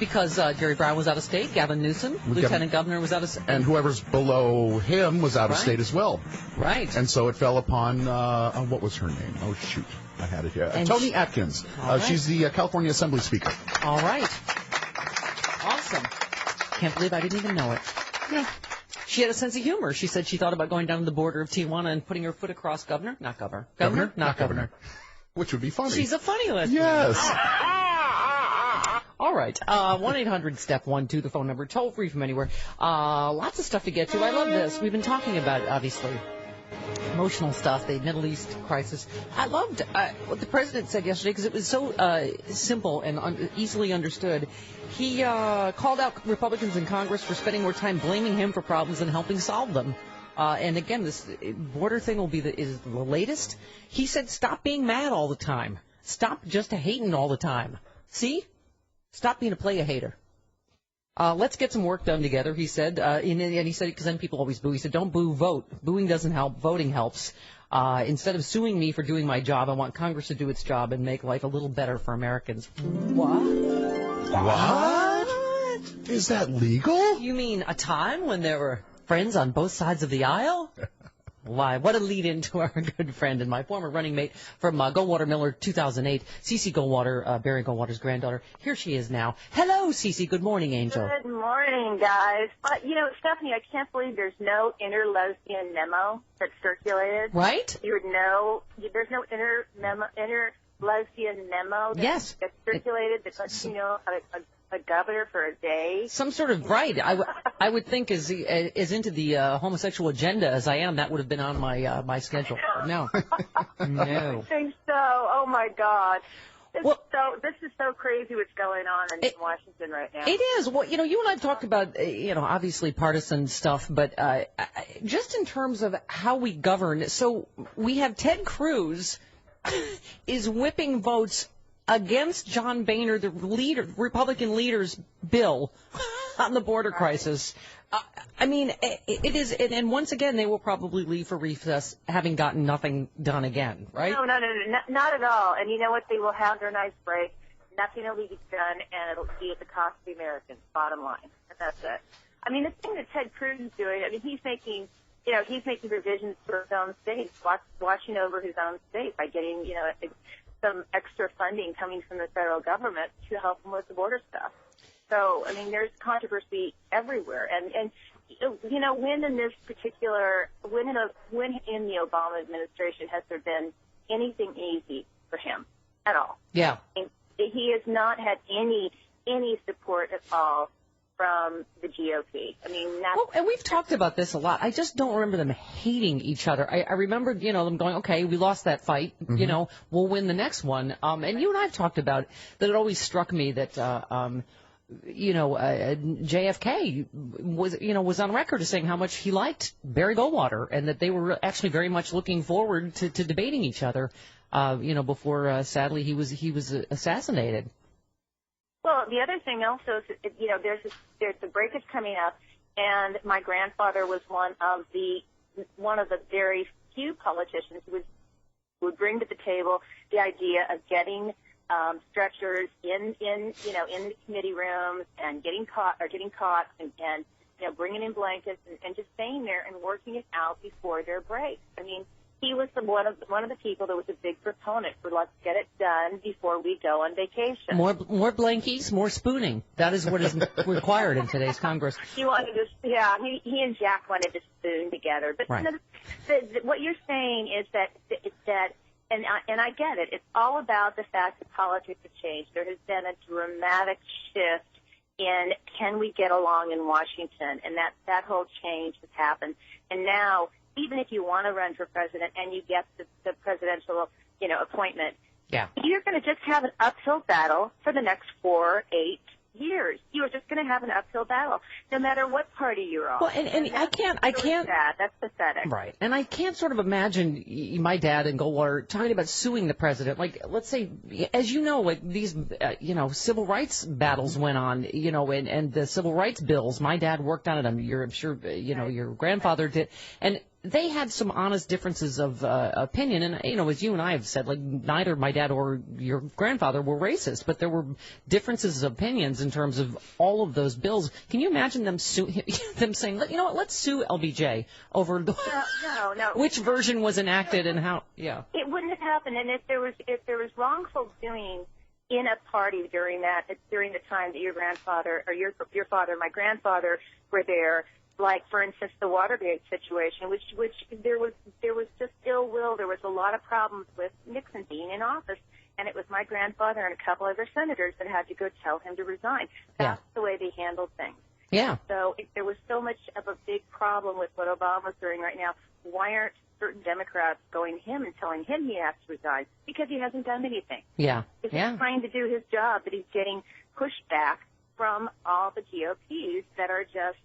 Because Jerry Brown was out of state, Gavin Newsom, Lieutenant Governor, was out of state. And whoever's below him was out of state as well. Right. And so it fell upon, what was her name? Oh, shoot. I had it here. Toni Atkins. She's the California Assembly Speaker. All right. Awesome. Can't believe I didn't even know it. Yeah. She had a sense of humor. She said she thought about going down to the border of Tijuana and putting her foot across Governor, not Governor. Governor, not Governor. Which would be funny. She's a funny lesbian. Yes. All right. 1-800-STEP-12, the phone number. Toll free from anywhere. Lots of stuff to get to. I love this. We've been talking about, obviously, emotional stuff, the Middle East crisis. I loved what the president said yesterday because it was so simple and easily understood. He called out Republicans in Congress for spending more time blaming him for problems than helping solve them. And again, this border thing will be is the latest. He said, stop being mad all the time. Stop just hating all the time. See? Stop being a play-a-hater. Let's get some work done together, he said. And he said, because then people always boo. He said, don't boo, vote. Booing doesn't help. Voting helps. Instead of suing me for doing my job, I want Congress to do its job and make life a little better for Americans. What? Is that legal? You mean a time when there were friends on both sides of the aisle? Why, what a lead-in to our good friend and my former running mate from Goldwater Miller 2008, Cece Goldwater, Barry Goldwater's granddaughter. Here she is now. Hello, Cece. Good morning, Angel. Good morning, guys. Stephanie, I can't believe there's no inter-lesbian memo that's circulated. Right? There's no inter-lesbian memo that's circulated that lets you know a governor for a day. Some sort of, right. I would think as into the homosexual agenda as I am, that would have been on my schedule. No. No. I think so. Oh, my God. This is so crazy what's going on in Washington right now. It is. Well, you and I have talked about, obviously partisan stuff, but just in terms of how we govern. So we have Ted Cruz is whipping votes against John Boehner, the Republican leader's bill on the border crisis. It is, and once again, they will probably leave for recess having gotten nothing done again, right? No, not at all. And you know what? They will have their nice break. Nothing will be done, and it'll be at the cost of the Americans, bottom line. And that's it. The thing that Ted Cruz is doing, he's making provisions for his own state, watching over his own state by getting, some extra funding coming from the federal government to help them with the border stuff. So, there's controversy everywhere. And when in the Obama administration has there been anything easy for him at all? Yeah. He has not had any support at all from the GOP. And we've talked about this a lot. I just don't remember them hating each other. I remember, them going, okay, we lost that fight. Mm-hmm. We'll win the next one. And you and I have talked about that. It always struck me that, JFK was on record as saying how much he liked Barry Goldwater and that they were actually very much looking forward to debating each other, before, sadly, he was assassinated. Well, the other thing also is, there's the break is coming up, and my grandfather was one of the very few politicians who would bring to the table the idea of getting stretchers in the committee rooms and getting caught and bringing in blankets and just staying there and working it out before their breaks. He was one of the people that was a big proponent for let's get it done before we go on vacation. More blankies, more spooning. That is what is required in today's Congress. He wanted to, he and Jack wanted to spoon together. But right. What you're saying is that and I get it. It's all about the fact that politics have changed. There has been a dramatic shift in can we get along in Washington, and that whole change has happened. And now, even if you want to run for president and you get the presidential, appointment, you're going to just have an uphill battle for the next 4 or 8 years. You are just going to have an uphill battle, no matter what party you're on. Well, and I can't. That's pathetic. Right. And I can't sort of imagine my dad and Goldwater talking about suing the president. Like, let's say, as you know, like these, civil rights battles went on, and the civil rights bills. My dad worked on it. I'm sure, your grandfather did, and they had some honest differences of opinion, and as you and I have said, like neither my dad or your grandfather were racist, but there were differences of opinions in terms of all of those bills. Can you imagine them saying, you know what, let's sue LBJ over no. which version was enacted and how? Yeah, it wouldn't have happened, and if there was wrongful doing in a party during the time that your grandfather or your father, my grandfather, were there. Like, for instance, the Watergate situation, which there was just ill will. There was a lot of problems with Nixon being in office, and it was my grandfather and a couple other senators that had to go tell him to resign. That's the way they handled things. Yeah. So if there was so much of a big problem with what Obama's doing right now, why aren't certain Democrats going to him and telling him he has to resign? Because he hasn't done anything. Yeah. He's trying to do his job, but he's getting pushed back from all the GOPs that are just,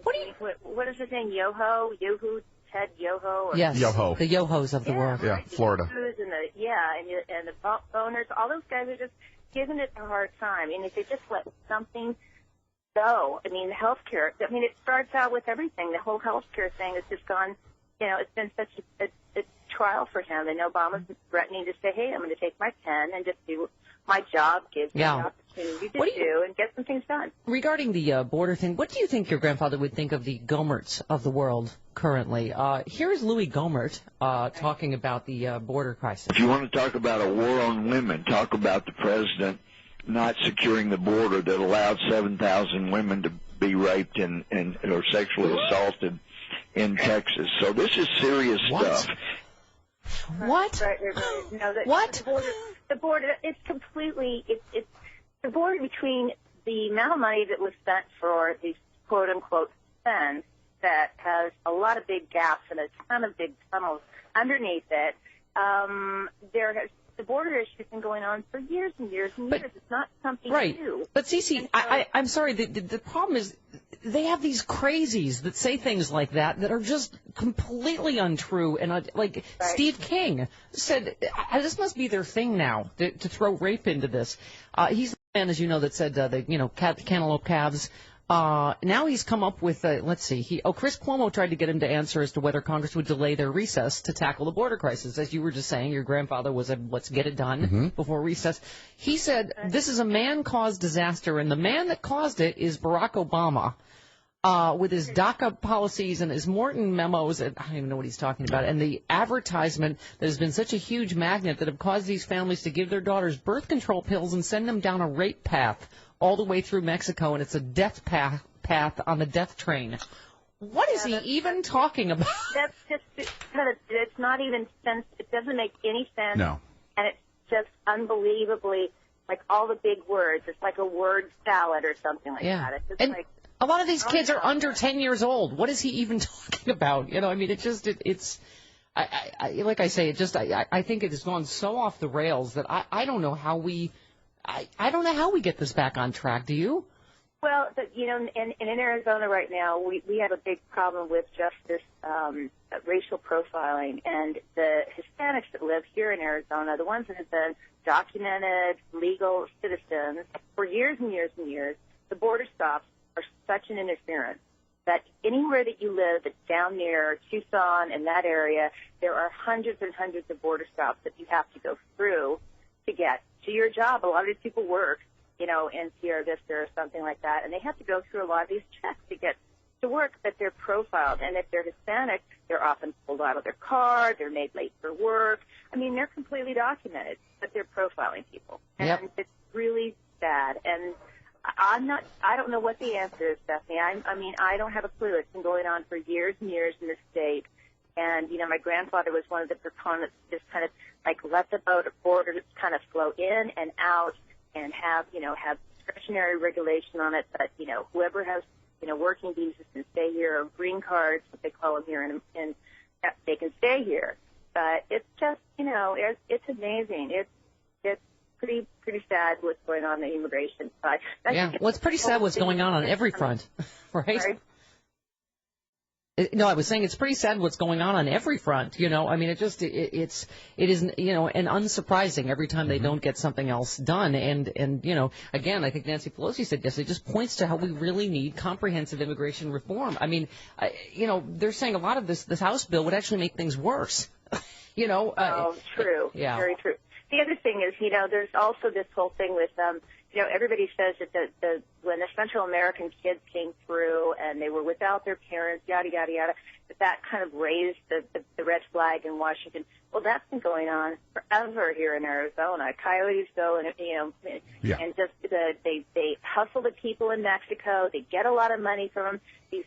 what is his name? Yoo-hoo Ted Yoho? Or Yes, Yoho. the Yohos of the world. Yeah, Florida. And the boners, all those guys are just giving it a hard time. And if they just let something go, I mean, healthcare, I mean, it starts out with everything. The whole healthcare thing has just gone, it's been such a trial for him. And Obama's threatening to say, hey, I'm going to take my pen and just do my job, gives me the opportunity to do and get some things done. Regarding the border thing, what do you think your grandfather would think of the Gomerts of the world currently? Here's Louis Gomert talking about the border crisis. If you want to talk about a war on women, talk about the president not securing the border that allowed 7,000 women to be raped and or sexually assaulted in Texas. So this is serious stuff. What? Right. No, what? The border, it's completely, it's the border between the amount of money that was spent for these quote-unquote spends that has a lot of big gaps and a ton of big tunnels underneath it. The border issue has been going on for years and years and years. It's not something new. But Cece, I'm sorry, the problem is they have these crazies that say things like that are just completely untrue. And Steve King said, this must be their thing now, to throw rape into this. He's the man, as you know, that said, cantaloupe calves. Now he's come up with, Chris Cuomo tried to get him to answer as to whether Congress would delay their recess to tackle the border crisis. As you were just saying, your grandfather was let's get it done before recess. He said, this is a man-caused disaster, and the man that caused it is Barack Obama. With his DACA policies and his Morton memos, and I don't even know what he's talking about, and the advertisement that has been such a huge magnet that have caused these families to give their daughters birth control pills and send them down a rape path all the way through Mexico, and it's a death path on the death train. What is he even talking about? That's just it's not even sense. It doesn't make any sense. No. And it's just unbelievably like all the big words. It's like a word salad or something like that. It's just like. A lot of these kids are under 10 years old. What is he even talking about? I mean, it's like I say, I think it has gone so off the rails that I don't know how I don't know how we get this back on track. Do you? Well, in Arizona right now, we have a big problem with justice, racial profiling, and the Hispanics that live here in Arizona, the ones that have been documented legal citizens for years and years and years, the border stops are such an interference that anywhere that you live that's down near Tucson and that area, there are hundreds and hundreds of border stops that you have to go through to get to your job. A lot of these people work, in Sierra Vista or something like that, and they have to go through a lot of these checks to get to work, but they're profiled. And if they're Hispanic, they're often pulled out of their car, they're made late for work. I mean, they're completely documented, but they're profiling people. And it's really sad. And I don't know what the answer is, Stephanie. I don't have a clue. It's been going on for years and years in this state. And, my grandfather was one of the proponents to just kind of let the border just kind of flow in and out and have discretionary regulation on it. But, whoever has, working visas can stay here, or green cards, what they call them here, and they can stay here. But it's just, it's amazing. It's pretty sad what's going on the immigration side. Well, it's pretty sad what's going on every front, right? Sorry? No, I was saying it's pretty sad what's going on every front. I mean, it is, and unsurprising every time they don't get something else done. And again, I think Nancy Pelosi said yesterday, it just points to how we really need comprehensive immigration reform. I mean, they're saying a lot of this House bill would actually make things worse. True. Yeah. Very true. The other thing is, there's also this whole thing with, everybody says that when the Central American kids came through and they were without their parents, yada, yada, yada, that kind of raised the red flag in Washington. Well, that's been going on forever here in Arizona. Coyotes go and, and just they hustle the people in Mexico. They get a lot of money from them. These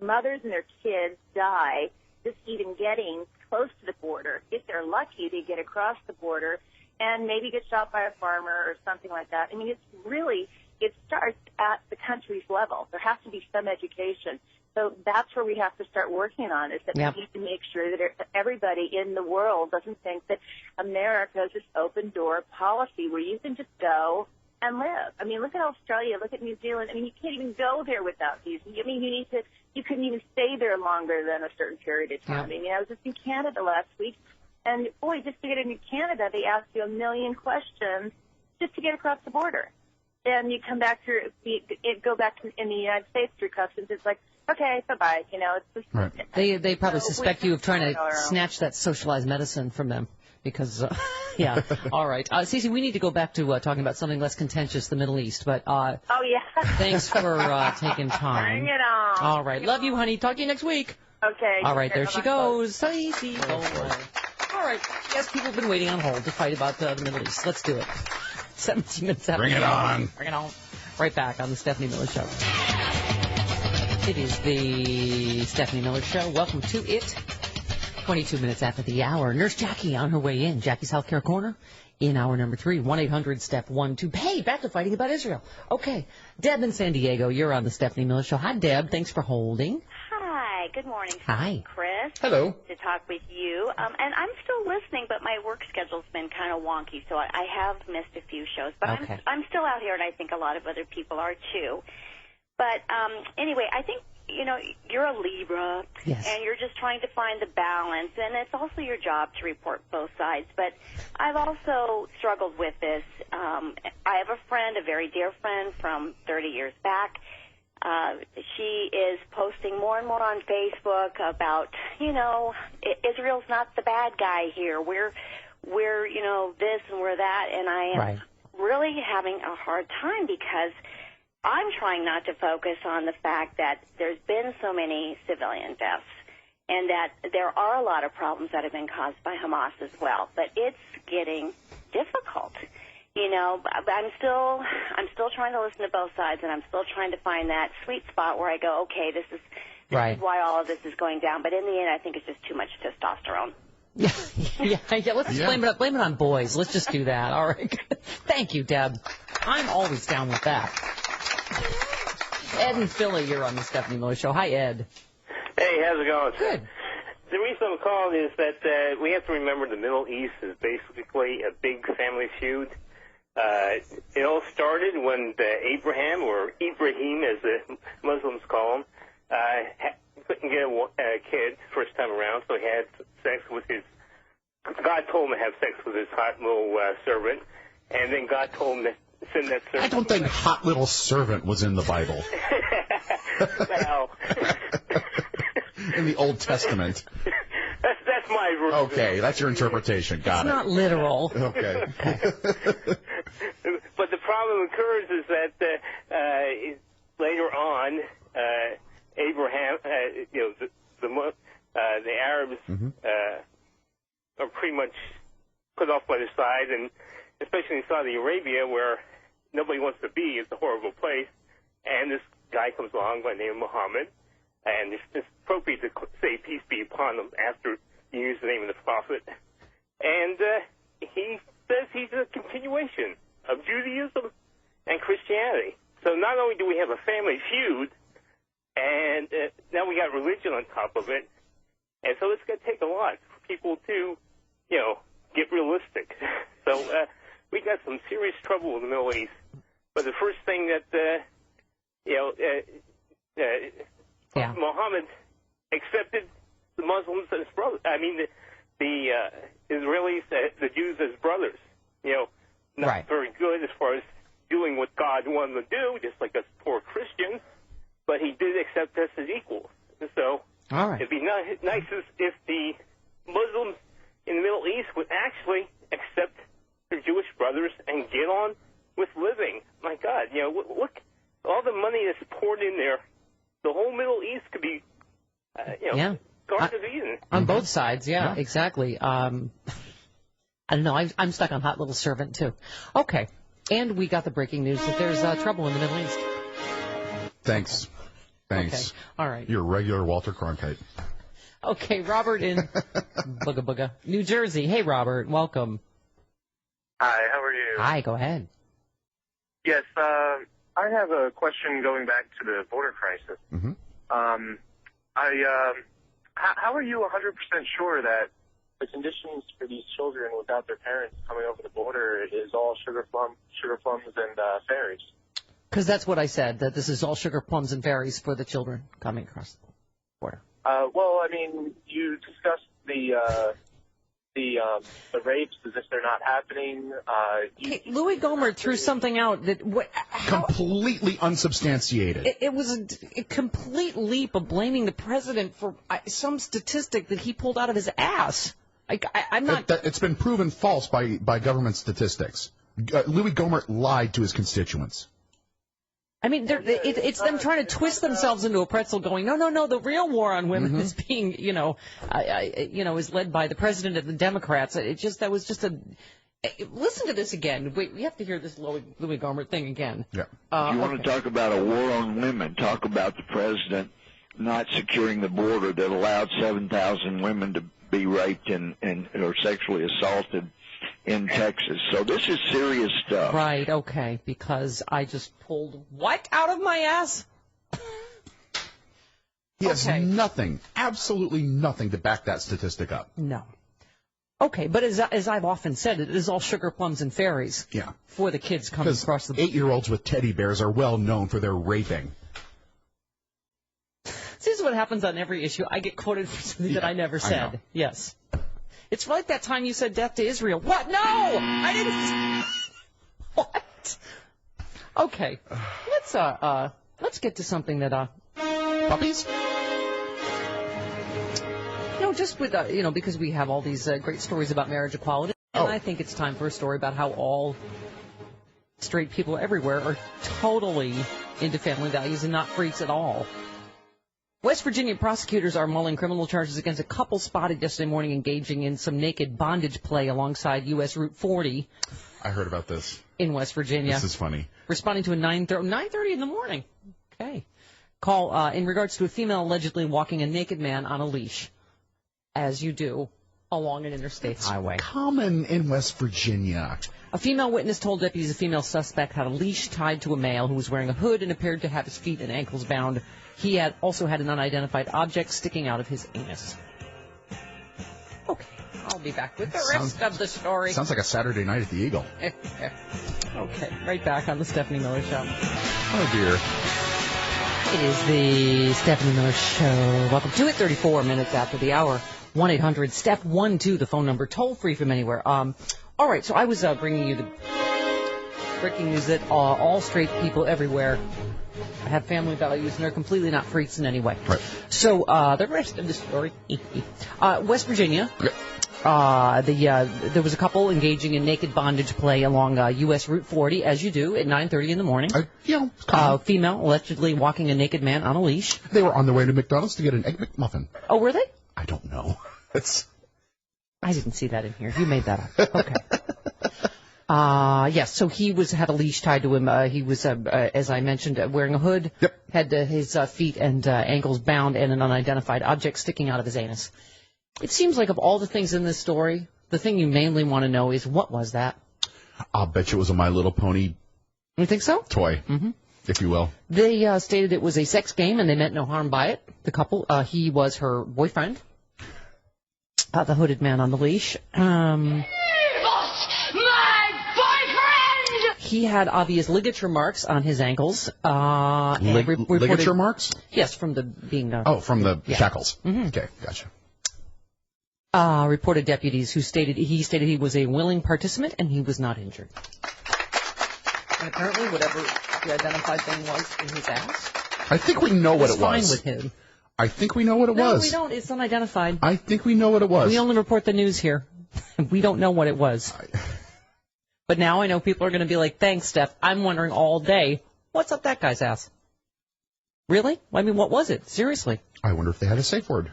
mothers and their kids die just even getting close to the border. If they're lucky, they get across the border and maybe get shot by a farmer or something like that. I mean, it starts at the country's level. There has to be some education. So that's where we have to start working on, is that we need to make sure that everybody in the world doesn't think that America is this open door policy where you can just go and live. I mean, look at Australia, look at New Zealand. I mean, you can't even go there without visa. I mean, you couldn't even stay there longer than a certain period of time. Yeah. I mean, I was just in Canada last week, and boy, just to get into Canada, they ask you a million questions just to get across the border. And you come back through, go back in the United States through customs. It's like, okay, bye-bye. You know, it's just. Right. They probably suspect you of trying our to own. snatch that socialized medicine from them. Because, yeah. All right. Cece, we need to go back to talking about something less contentious, the Middle East. But Oh, yeah. thanks for taking time. Bring it on. All right. Love you, honey. Talk to you next week. Okay. All right. There she Bye-bye. goes. Cece. All right. Yes, people have been waiting on hold to fight about the Middle East. Let's do it. 17 minutes after. Bring it on. Bring it on. Right back on the Stephanie Miller Show. It is the Stephanie Miller Show. Welcome to it. 22 minutes after the hour. Nurse Jackie on her way in. Jackie's Healthcare Corner in hour number 3. 1-800-STEP-1-2. Hey, back to fighting about Israel. Okay. Deb in San Diego, you're on the Stephanie Miller Show. Hi, Deb. Thanks for holding. Hi, good morning. Hi. Chris. Hello. To talk with you. And I'm still listening, but my work schedule's been kind of wonky, so I have missed a few shows. But Okay. I'm still out here, and I think a lot of other people are too. But anyway, I think, you know, you're a Libra, Yes. and you're just trying to find the balance, and it's also your job to report both sides. But I've also struggled with this. I have a friend, a very dear friend from 30 years back. She is posting more and more on Facebook about, you know, Israel's not the bad guy here. We're you know, this and we're that, and I am really having a hard time because I'm trying not to focus on the fact that there's been so many civilian deaths and that there are a lot of problems that have been caused by Hamas as well. But it's getting difficult. You know, I'm still trying to listen to both sides, and I'm still trying to find that sweet spot where I go, okay, this is why all of this is going down. But in the end, I think it's just too much testosterone. Yeah. Let's just blame it on boys. Let's just do that. All right. Thank you, Deb. I'm always down with that. Ed and Philly, you're on the Stephanie Miller Show. Hi, Ed. Hey, how's it going? Good. The reason I'm calling is that we have to remember the Middle East is basically a big family feud. It all started when Abraham, or Ibrahim as the Muslims call him, couldn't get a kid first time around, so he had sex with his. God told him to have sex with his hot little servant, and then God told him to send that servant. I don't think hot little servant was in the Bible. Well, in the Old Testament. that's my version. Okay, that's your interpretation. Got It's it. not literal. Okay. But the problem occurs is that later on, Abraham, you know, the Arabs are pretty much put off by the side, and especially in Saudi Arabia, where nobody wants to be. It's a horrible place. And this guy comes along by the name of Muhammad, and it's appropriate to say peace be upon him after you use the name of the prophet. And he says he's a continuation of Judaism and Christianity. So not only do we have a family feud, and now we got religion on top of it, and so it's going to take a lot for people to, you know, get realistic. So we got some serious trouble in the Middle East. But the first thing that, you know, Muhammad accepted the Muslims as brothers. I mean, the Israelis, the Jews as brothers. You know, not very good as far as doing what God wanted to do, just like us poor Christians. But he did accept us as equals. So it'd be nice if the Muslims in the Middle East would actually accept their Jewish brothers and get on with living. My God, you know, look, all the money that's poured in there, the whole Middle East could be, you know, Garden of Eden. On both sides, exactly. I don't know. I'm stuck on hot little servant, too. Okay. And we got the breaking news that there's trouble in the Middle East. Thanks. Okay. All right. You're a regular Walter Cronkite. Okay, Robert in Booga Booga, New Jersey. Hey, Robert. Welcome. Hi, how are you? Hi, go ahead. Yes, I have a question going back to the border crisis. Mm-hmm. How are you 100% sure that the conditions for these children without their parents coming over the border is all sugar plums and fairies. Because that's what I said, that this is all sugar plums and fairies for the children coming across the border. Well, I mean, you discussed the rapes as if they're not happening. Louis Gohmert threw something out that completely unsubstantiated. It was a complete leap of blaming the president for some statistic that he pulled out of his ass. I'm not. It's been proven false by government statistics. Louis Gohmert lied to his constituents. I mean, it's them trying to twist themselves into a pretzel, going, no, the real war on women is being, is led by the president and the Democrats. That was just a. Listen to this again. We have to hear this Louis Gohmert thing again. Yeah. If you want to talk about a war on women, talk about the president not securing the border that allowed 7,000 women to be raped and or sexually assaulted in Texas. So this is serious stuff. Right, okay, because I just pulled what out of my ass? He has nothing, absolutely nothing to back that statistic up. No. Okay, but as I've often said, it is all sugar plums and fairies for the kids coming across the border. 8-year-olds with teddy bears are well known for their raping. This is what happens on every issue. I get quoted for something that I never said. Yes. It's like that time you said death to Israel. What? No! I didn't. What? Okay. Let's get to something that puppies? Just with because we have all these great stories about marriage equality, and I think it's time for a story about how all straight people everywhere are totally into family values and not freaks at all. West Virginia prosecutors are mulling criminal charges against a couple spotted yesterday morning engaging in some naked bondage play alongside U.S. Route 40. I heard about this. In West Virginia. This is funny. Responding to a 9:30 in the morning. Okay. Call in regards to a female allegedly walking a naked man on a leash, as you do along an interstate highway. Common in West Virginia. A female witness told deputies a female suspect had a leash tied to a male who was wearing a hood and appeared to have his feet and ankles bound. He had also had an unidentified object sticking out of his anus. Okay, I'll be back with the rest of the story. Sounds like a Saturday night at the Eagle. Okay, right back on the Stephanie Miller Show. Oh, dear. It is the Stephanie Miller Show. Welcome to it, 34 minutes after the hour. 1-800-STEP-12, the phone number, toll free from anywhere. All right, so I was bringing you the breaking news that all straight people everywhere have family values, and they're completely not freaks in any way. Right. So the rest of the story, West Virginia. There was a couple engaging in naked bondage play along U.S. Route 40, as you do, at 9:30 in the morning. Female allegedly walking a naked man on a leash. They were on their way to McDonald's to get an Egg McMuffin. Oh, were they? I don't know. I didn't see that in here. You made that up. Okay. Yes, so he had a leash tied to him. He was, as I mentioned, wearing a hood. Yep. Had his feet and ankles bound and an unidentified object sticking out of his anus. It seems like of all the things in this story, the thing you mainly want to know is what was that? I'll bet you it was a My Little Pony. You think so? Toy, if you will. They stated it was a sex game and they meant no harm by it. The couple, he was her boyfriend. The hooded man on the leash. He had obvious ligature marks on his ankles. Ligature marks? Yes, from the being. From the shackles. Okay, gotcha. Reported deputies who stated he was a willing participant and he was not injured. And apparently, whatever the identified thing was in his ass. I think we know what it was. Fine with him. I think we know what it was. No, we don't. It's unidentified. I think we know what it was. We only report the news here. We don't know what it was. But now I know people are going to be like, thanks, Steph. I'm wondering all day, what's up that guy's ass? Really? I mean, what was it? Seriously. I wonder if they had a safe word.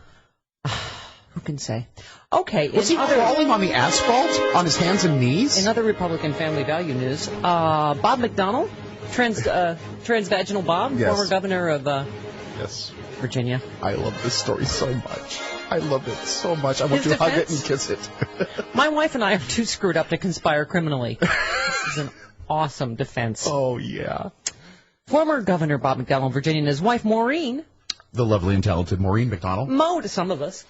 Who can say? Okay. Was he crawling on the asphalt on his hands and knees? In other Republican family value news, Bob McDonnell, transvaginal Bob, former governor of Virginia. I love this story so much. I love it so much. I want you to hug it and kiss it. My wife and I are too screwed up to conspire criminally. This is an awesome defense. Oh, yeah. Former Governor Bob McDonnell of Virginia and his wife Maureen. The lovely and talented Maureen McDonnell. Mo to some of us.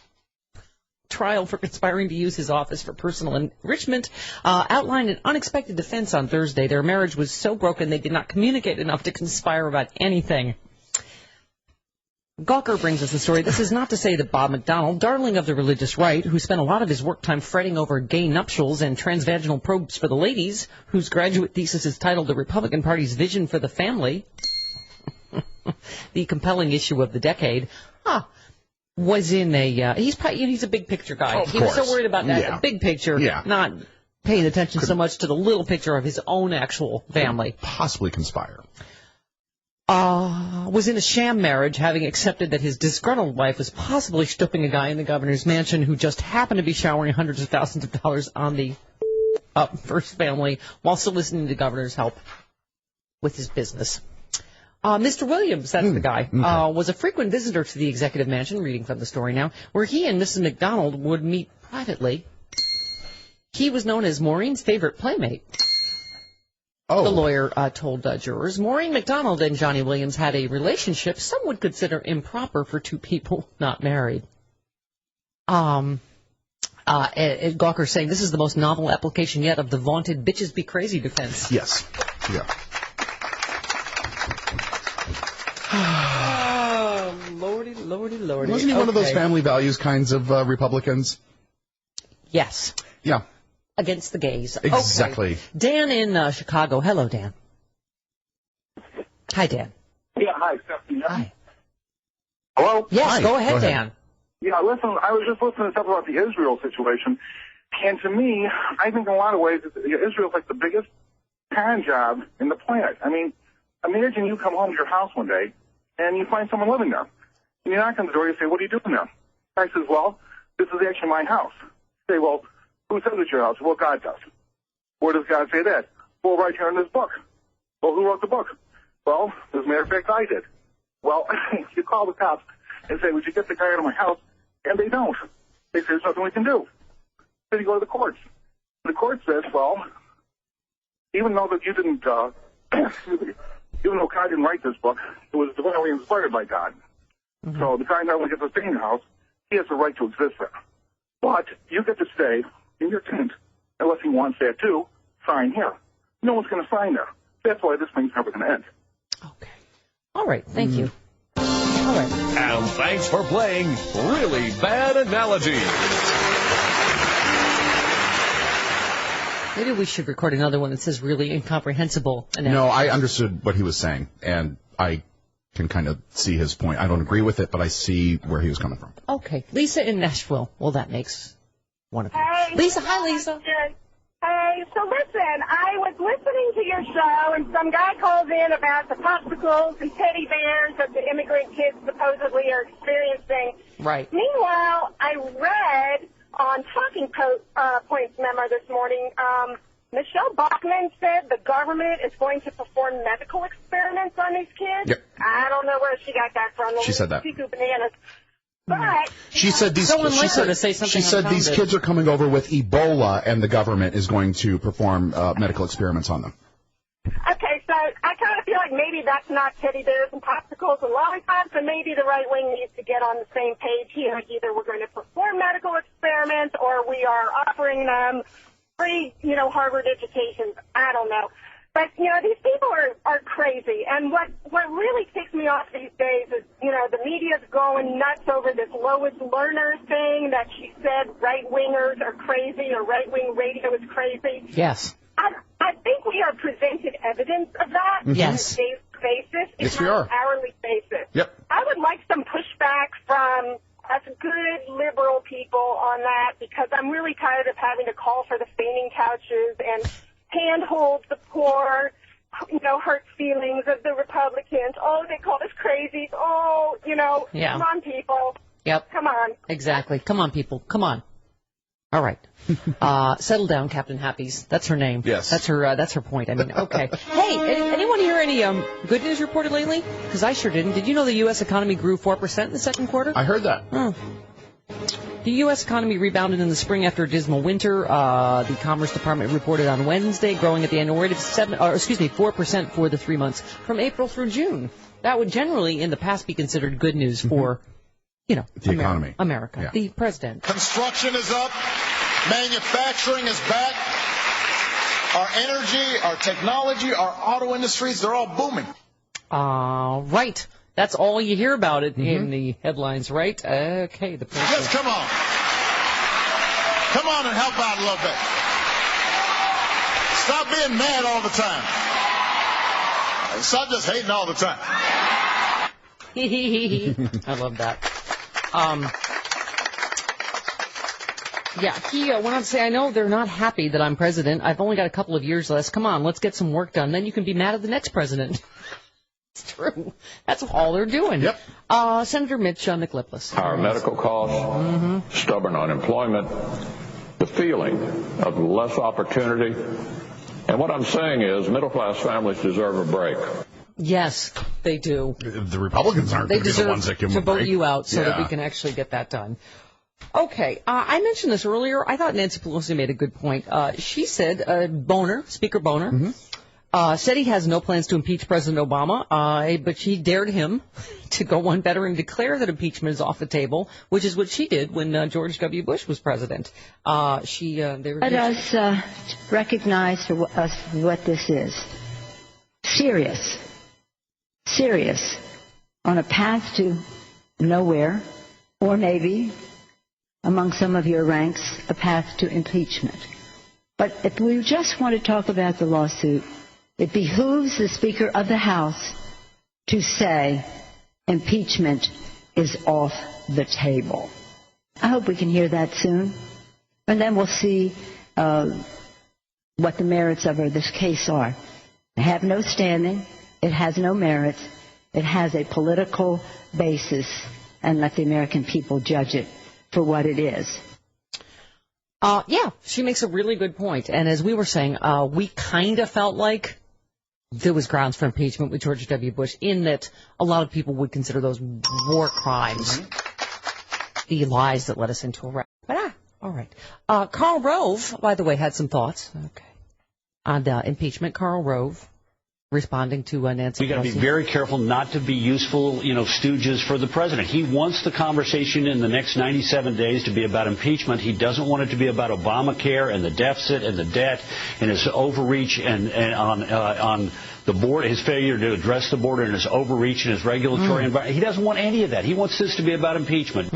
trial for conspiring to use his office for personal enrichment, outlined an unexpected defense on Thursday. Their marriage was so broken they did not communicate enough to conspire about anything. Gawker brings us the story. This is not to say that Bob McDonald, darling of the religious right, who spent a lot of his work time fretting over gay nuptials and transvaginal probes for the ladies, whose graduate thesis is titled The Republican Party's Vision for the Family, the compelling issue of the decade, was in a, he's a big picture guy. Of he was course. so worried about that, Yeah. the big picture, Yeah. not paying attention so much to the little picture of his own actual family. Possibly conspire. Was in a sham marriage, having accepted that his disgruntled wife was possibly stooping a guy in the governor's mansion who just happened to be showering hundreds of thousands of dollars on the first family while soliciting the governor's help with his business. Mr. Williams, that's the guy, was a frequent visitor to the executive mansion, reading from the story now, where he and Mrs. McDonald would meet privately. He was known as Maureen's favorite playmate. Oh. The lawyer told jurors. Maureen McDonald and Johnny Williams had a relationship some would consider improper for two people not married. Gawker saying this is the most novel application yet of the vaunted bitches be crazy defense. Yes. Yeah. Lordy. Wasn't he one of those family values kinds of Republicans? Yes. Yeah. Against the gays. Exactly. Okay. Dan in Chicago. Hello, Dan. Hi, Dan. Yeah, hi, Stephanie. Hi. Hello? Yes, Hi. go ahead, Dan. Yeah, listen, I was just listening to stuff about the Israel situation, and to me, I think in a lot of ways, Israel's like the biggest con job in the planet. I mean, imagine you come home to your house one day, and you find someone living there. And you knock on the door, you say, what are you doing there? The guy says, well, this is actually my house. You say, well, who says it's your house? Well, God does. Where does God say that? Well, right here in this book. Well, who wrote the book? Well, as a matter of fact, I did. Well, you call the cops and say, would you get the guy out of my house? And they don't. They say, there's nothing we can do. Then you go to the courts. The court says, well, even though that you didn't, even though God didn't write this book, it was divinely inspired by God. Mm-hmm. So the guy not only gets to stay in the house, he has the right to exist there. But you get to stay in your tent, unless he wants that too, sign here. No one's going to sign there. That's why this thing's never going to end. All right, thank you. All right. And thanks for playing Really Bad Analogy. Maybe we should record another one that says really incomprehensible analogy. No, I understood what he was saying, and I can kind of see his point. I don't agree with it, but I see where he was coming from. Okay. Lisa in Nashville. Well, that makes one of you. Hey, Lisa, hi, Lisa. Hey, so listen, I was listening to your show, and some guy called in about the popsicles and teddy bears that the immigrant kids supposedly are experiencing. Right. Meanwhile, I read on Talking Points memo this morning, Michelle Bachmann said the government is going to perform medical experiments on these kids. Yep. I don't know where she got that from. She said that. Cuckoo bananas. But She said these. Someone she likes said, her to say something she said these unfounded. kids are coming over with Ebola, and the government is going to perform medical experiments on them. okay, so I kind of feel like maybe that's not teddy bears and popsicles and lollipops, and maybe the right wing needs to get on the same page here. Either we're going to perform medical experiments, or we are offering them free, Harvard educations. I don't know. But, these people are crazy. And what really ticks me off these days is, the media's going nuts over this Lois Lerner thing that she said right-wingers are crazy or right-wing radio is crazy. Yes. I think we are presented evidence of that Mhm. Yes. on a daily basis, Yes, if we not are. an hourly basis. Yep. I would like some pushback from us good liberal people on that, because I'm really tired of having to call for the fainting couches and handhold the poor, hurt feelings of the Republicans. Oh, they call us crazies. Oh, Yeah. Come on, people. Yep. Come on. Exactly. Come on, people. Come on. All right. Settle down, Captain Happies. That's her name. Yes. That's her point. I mean, okay. Hey, anyone hear any good news reported lately? Because I sure didn't. Did you know the U.S. economy grew 4% in the second quarter? I heard that. Oh. The U.S. economy rebounded in the spring after a dismal winter. The Commerce Department reported on Wednesday, growing at the annual rate of 4% for the 3 months from April through June. That would generally, in the past, be considered good news for The economy. America, Yeah. the president. Construction is up. Manufacturing is back. Our energy, our technology, our auto industries, they're all booming. Right. That's all you hear about it in the headlines, right? Okay. Yes, come on. Come on and help out a little bit. Stop being mad all the time. Stop just hating all the time. I love that. He went on to say, I know they're not happy that I'm president. I've only got a couple of years left. Come on, let's get some work done. Then you can be mad at the next president. It's true. That's all they're doing. Yep. Senator Mitch McLipless. Our medical costs, stubborn unemployment, the feeling of less opportunity. And what I'm saying is middle-class families deserve a break. Yes, they do. The Republicans aren't going to be the ones that give them a break. To vote you out so that we can actually get that done. Okay, I mentioned this earlier. I thought Nancy Pelosi made a good point. She said, Speaker Boner, said he has no plans to impeach President Obama, but she dared him to go one better and declare that impeachment is off the table, which is what she did when George W. Bush was president. Let us recognize for us what this is. Serious, on a path to nowhere, or maybe, among some of your ranks, a path to impeachment. But if we just want to talk about the lawsuit, it behooves the Speaker of the House to say impeachment is off the table. I hope we can hear that soon. And then we'll see what the merits of this case are. They have no standing. It has no merits. It has a political basis, and let the American people judge it for what it is. She makes a really good point. And as we were saying, we kind of felt like there was grounds for impeachment with George W. Bush, in that a lot of people would consider those war crimes, the lies that led us into Iraq. But all right. Karl Rove, by the way, had some thoughts. Okay. On impeachment. Karl Rove, responding to Nancy Pelosi. We got to be very careful not to be useful, stooges for the president. He wants the conversation in the next 97 days to be about impeachment. He doesn't want it to be about Obamacare and the deficit and the debt and his overreach and on the board, his failure to address the border and his overreach in his regulatory environment. He doesn't want any of that. He wants this to be about impeachment.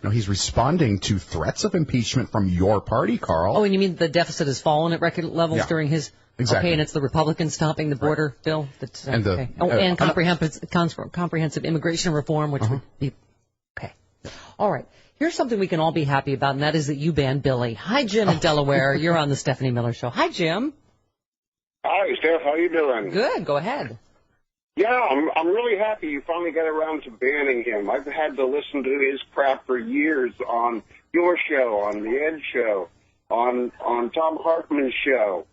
No, he's responding to threats of impeachment from your party, Carl. Oh, and you mean the deficit has fallen at record levels during his... Exactly. Okay, and it's the Republicans stopping the border bill. That's, and comprehensive immigration reform, which would be... Okay. All right. Here's something we can all be happy about, and that is that you banned Billy. Hi, Jim in Delaware. You're on the Stephanie Miller Show. Hi, Jim. Hi, Steph. How you doing? Good. Go ahead. Yeah, I'm really happy you finally got around to banning him. I've had to listen to his crap for years on your show, on the Ed Show, on Tom Hartman's show.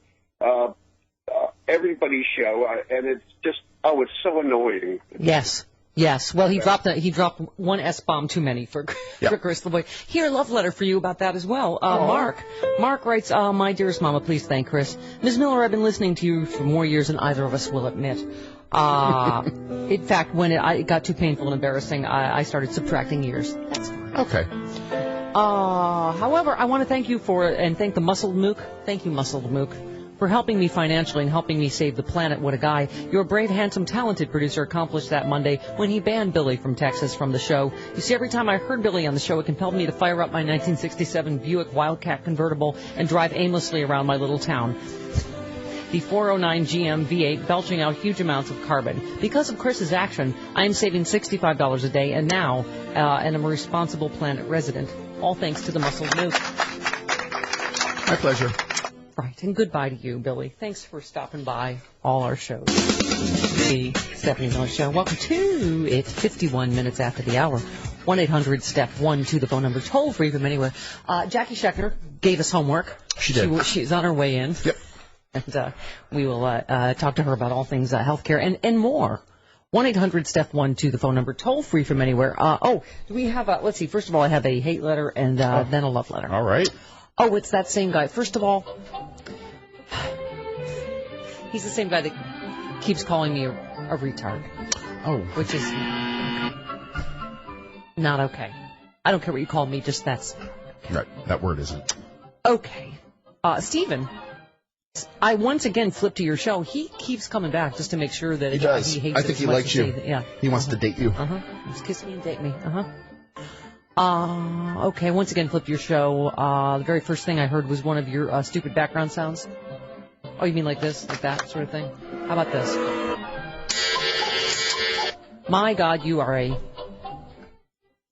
Everybody's show, and it's just, it's so annoying. Yes. Well, he dropped one S-bomb too many for Chris LeBoy. Here, a love letter for you about that as well. Mark writes, my dearest mama, please thank Chris. Ms. Miller, I've been listening to you for more years than either of us will admit. In fact, when it got too painful and embarrassing, I started subtracting years. That's fine. Okay. However, I want to thank you and thank the Muscled Mook. Thank you, Muscled Mook, for helping me financially and helping me save the planet. What a guy. Your brave, handsome, talented producer accomplished that Monday when he banned Billy from Texas from the show. You see, every time I heard Billy on the show, it compelled me to fire up my 1967 Buick Wildcat convertible and drive aimlessly around my little town. The 409 GM V8 belching out huge amounts of carbon. Because of Chris's action, I am saving $65 a day, and now I'm a responsible Planet resident. All thanks to the Muscled Mook. My pleasure. Right, and goodbye to you, Billy. Thanks for stopping by all our shows. The Stephanie Miller Show. Welcome to it. 51 minutes after the hour. 1-800-STEP-1 to the phone number. Toll free from anywhere. Jackie Scheckner gave us homework. She did. She's on her way in. Yep. And we will talk to her about all things healthcare and more. 1-800-STEP-1 to the phone number. Toll free from anywhere. Do we have let's see. First of all, I have a hate letter and then a love letter. All right. Oh, it's that same guy. First of all, he's the same guy that keeps calling me a retard. Oh. Which is... Not okay. I don't care what you call me, just that's... Right, that word isn't. Okay. Stephen, I once again flipped to your show. He keeps coming back just to make sure that He does. He hates I it think as he much likes as you. Yeah. He wants to date you. Just kiss me and date me. Okay, once again flipped your show. The very first thing I heard was one of your stupid background sounds. Oh, you mean like this? Like that sort of thing? How about this? My God, you are a...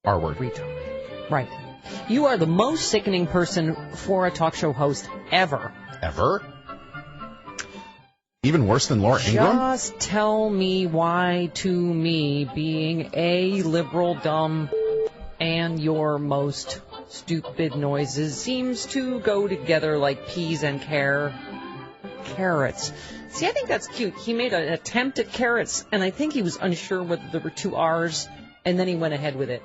R-word. Retard. Right. You are the most sickening person for a talk show host ever. Ever? Even worse than Laura Ingraham? Just tell me why, to me, being a liberal, dumb, and your most stupid noises seems to go together like peas and carrots. See, I think that's cute. He made an attempt at carrots, and I think he was unsure whether there were 2 R's, and then he went ahead with it.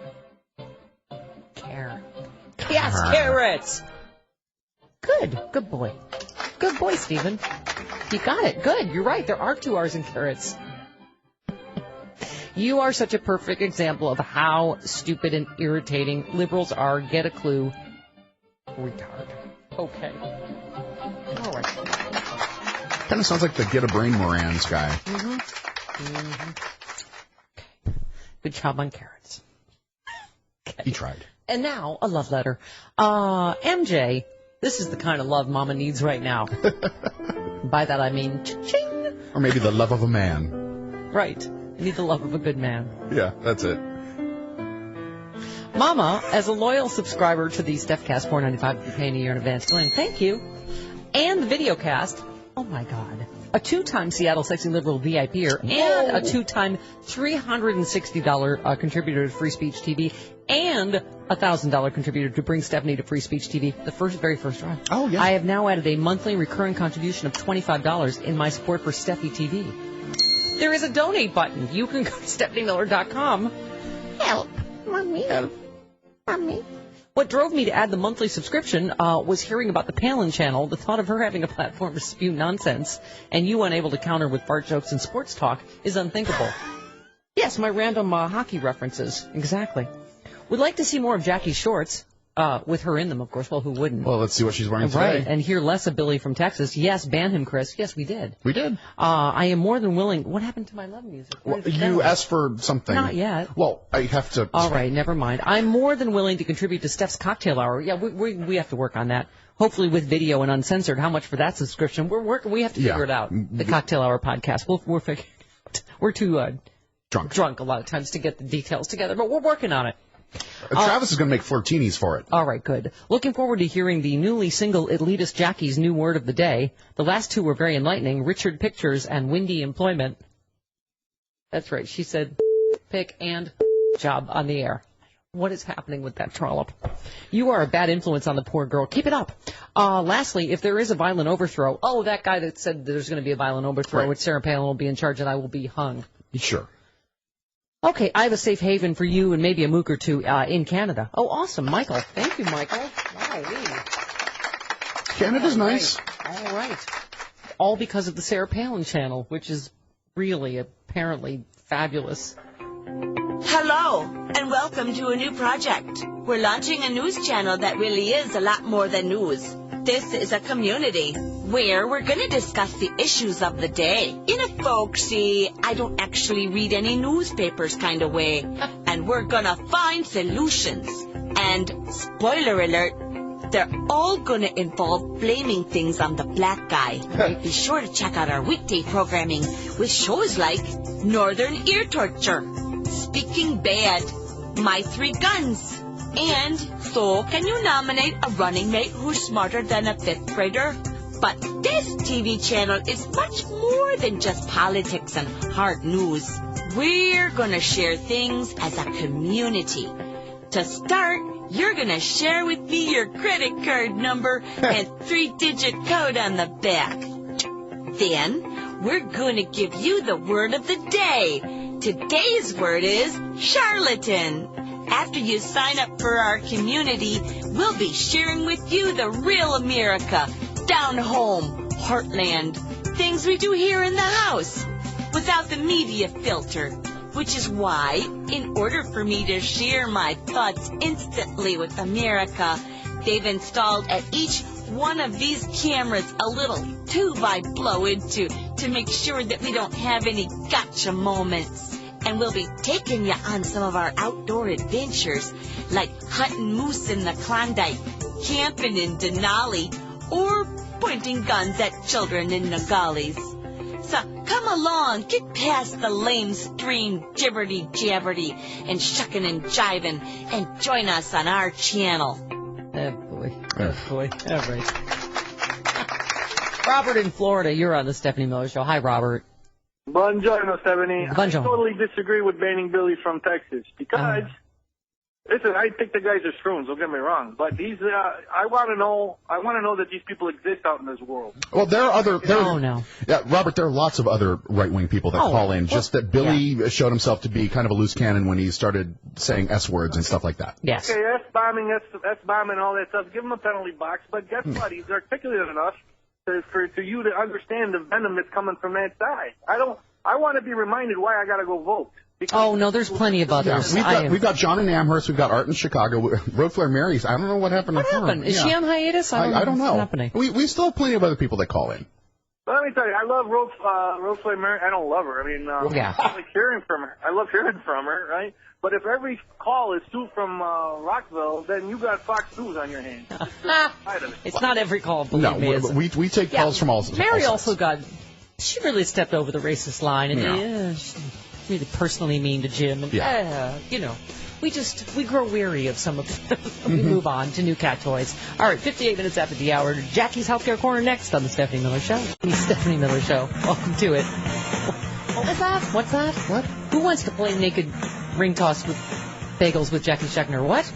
Yes, carrots! Good boy. Good boy, Stephen. You got it. Good. You're right. There are 2 R's in carrots. You are such a perfect example of how stupid and irritating liberals are. Get a clue. Retard. Okay. All right. Kind of sounds like the Get a Brain Morans guy. Okay. Good job on carrots. Okay. He tried. And now, a love letter. MJ, this is the kind of love Mama needs right now. By that I mean cha-ching. Or maybe the love of a man. Right. I need the love of a good man. Yeah, that's it. Mama, as a loyal subscriber to the StephCast $4.95 if you're paying a year in advance, Glenn, thank you. And the videocast, oh my God, a 2-time Seattle Sexy Liberal VIPer and a 2-time $360 contributor to Free Speech TV and a $1,000 contributor to Bring Stephanie to Free Speech TV, the very first round. Oh, yeah. I have now added a monthly recurring contribution of $25 in my support for Steffi TV. There is a donate button. You can go to StephanieMiller.com. Help. Mommy. Help. Mommy. What drove me to add the monthly subscription was hearing about the Palin channel. The thought of her having a platform to spew nonsense and you unable to counter with fart jokes and sports talk is unthinkable. Yes, my random hockey references. Exactly. Would like to see more of Jackie's shorts. With her in them, of course. Well, who wouldn't? Well, let's see what she's wearing today. Right, and hear less of Billy from Texas. Yes, ban him, Chris. Yes, we did. We did. I am more than willing. What happened to my love music? Well, you asked for something. Not yet. Well, I have to. All right, never mind. I'm more than willing to contribute to Steph's Cocktail Hour. Yeah, we have to work on that. Hopefully with video and uncensored. How much for that subscription? We're working. We have to figure it out. The Cocktail Hour podcast. We're figuring it out. We're too drunk a lot of times to get the details together, but we're working on it. Travis is going to make flirtinis for it. All right, good. Looking forward to hearing the newly single elitist Jackie's new word of the day. The last 2 were very enlightening, Richard Pictures and Windy Employment. That's right. She said pick and job on the air. What is happening with that trollop? You are a bad influence on the poor girl. Keep it up. Lastly, if there is a violent overthrow, that guy that said there's going to be a violent overthrow, which Sarah Palin will be in charge and I will be hung. Sure. Okay, I have a safe haven for you and maybe a mook or 2 in Canada. Oh, awesome, Michael. Thank you, Michael. Wow, Canada's nice. All right. All because of the Sarah Palin channel, which is really, apparently, fabulous. Hello, and welcome to a new project. We're launching a news channel that really is a lot more than news. This is a community where we're going to discuss the issues of the day in a folksy, I don't actually read any newspapers kind of way. And we're going to find solutions. And spoiler alert, they're all going to involve blaming things on the black guy. Be sure to check out our weekday programming with shows like Northern Ear Torture, Speaking Bad, My 3 Guns, and So Can You Nominate a Running Mate Who's Smarter Than a 5th Grader? But this TV channel is much more than just politics and hard news. We're gonna share things as a community. To start, you're gonna share with me your credit card number and 3-digit code on the back. Then, we're gonna give you the word of the day. Today's word is charlatan. After you sign up for our community, we'll be sharing with you the real America, down home, heartland, things we do here in the house, without the media filter. which is why, in order for me to share my thoughts instantly with America, they've installed at each one of these cameras a little tube I blow into to make sure that we don't have any gotcha moments. And we'll be taking you on some of our outdoor adventures, like hunting moose in the Klondike, camping in Denali, or pointing guns at children in Nogales. So come along, get past the lamestream jibberty-jabberty and shucking and jiving, and join us on our channel. Oh, boy. Oh, boy. All right. Robert in Florida, you're on the Stephanie Miller Show. Hi, Robert. Buongiorno, Stephanie. Buongiorno. I totally disagree with banning Billy from Texas because, listen, I think the guys are screws. Don't get me wrong, but these, I want to know that these people exist out in this world. Well, there are other. no. Yeah, Robert, there are lots of other right-wing people that call in. Just that Billy showed himself to be kind of a loose cannon when he started saying S words and stuff like that. Yes. Okay, S-bombing, all that stuff. Give him a penalty box, but guess what? He's articulate enough for you to understand the venom that's coming from that side. I want to be reminded why I got to go vote. Oh, no, there's plenty of others. We've got John in Amherst. We've got Art in Chicago. Road Flare Mary's. I don't know what happened to her. What happened? Is she on hiatus? I don't know. What's happening? We still have plenty of other people that call in. But let me tell you, I love Road Flare Mary. I don't love her. I mean, I like hearing from her. I love hearing from her, right? But if every call is Sue from Rockville, then you got Fox News on your hands. It's not every call, believe me. We take calls from all. Mary also got. She really stepped over the racist line, and she's really personally mean to Jim. And, we grow weary of some of them. We move on to new cat toys. All right, 58 minutes after the hour. Jackie's Healthcare Corner next on the Stephanie Miller Show. The Stephanie Miller Show. Welcome to it. What was that? What's that? What? Who wants to play naked ring toss with bagels with Jackie Scheckner? What?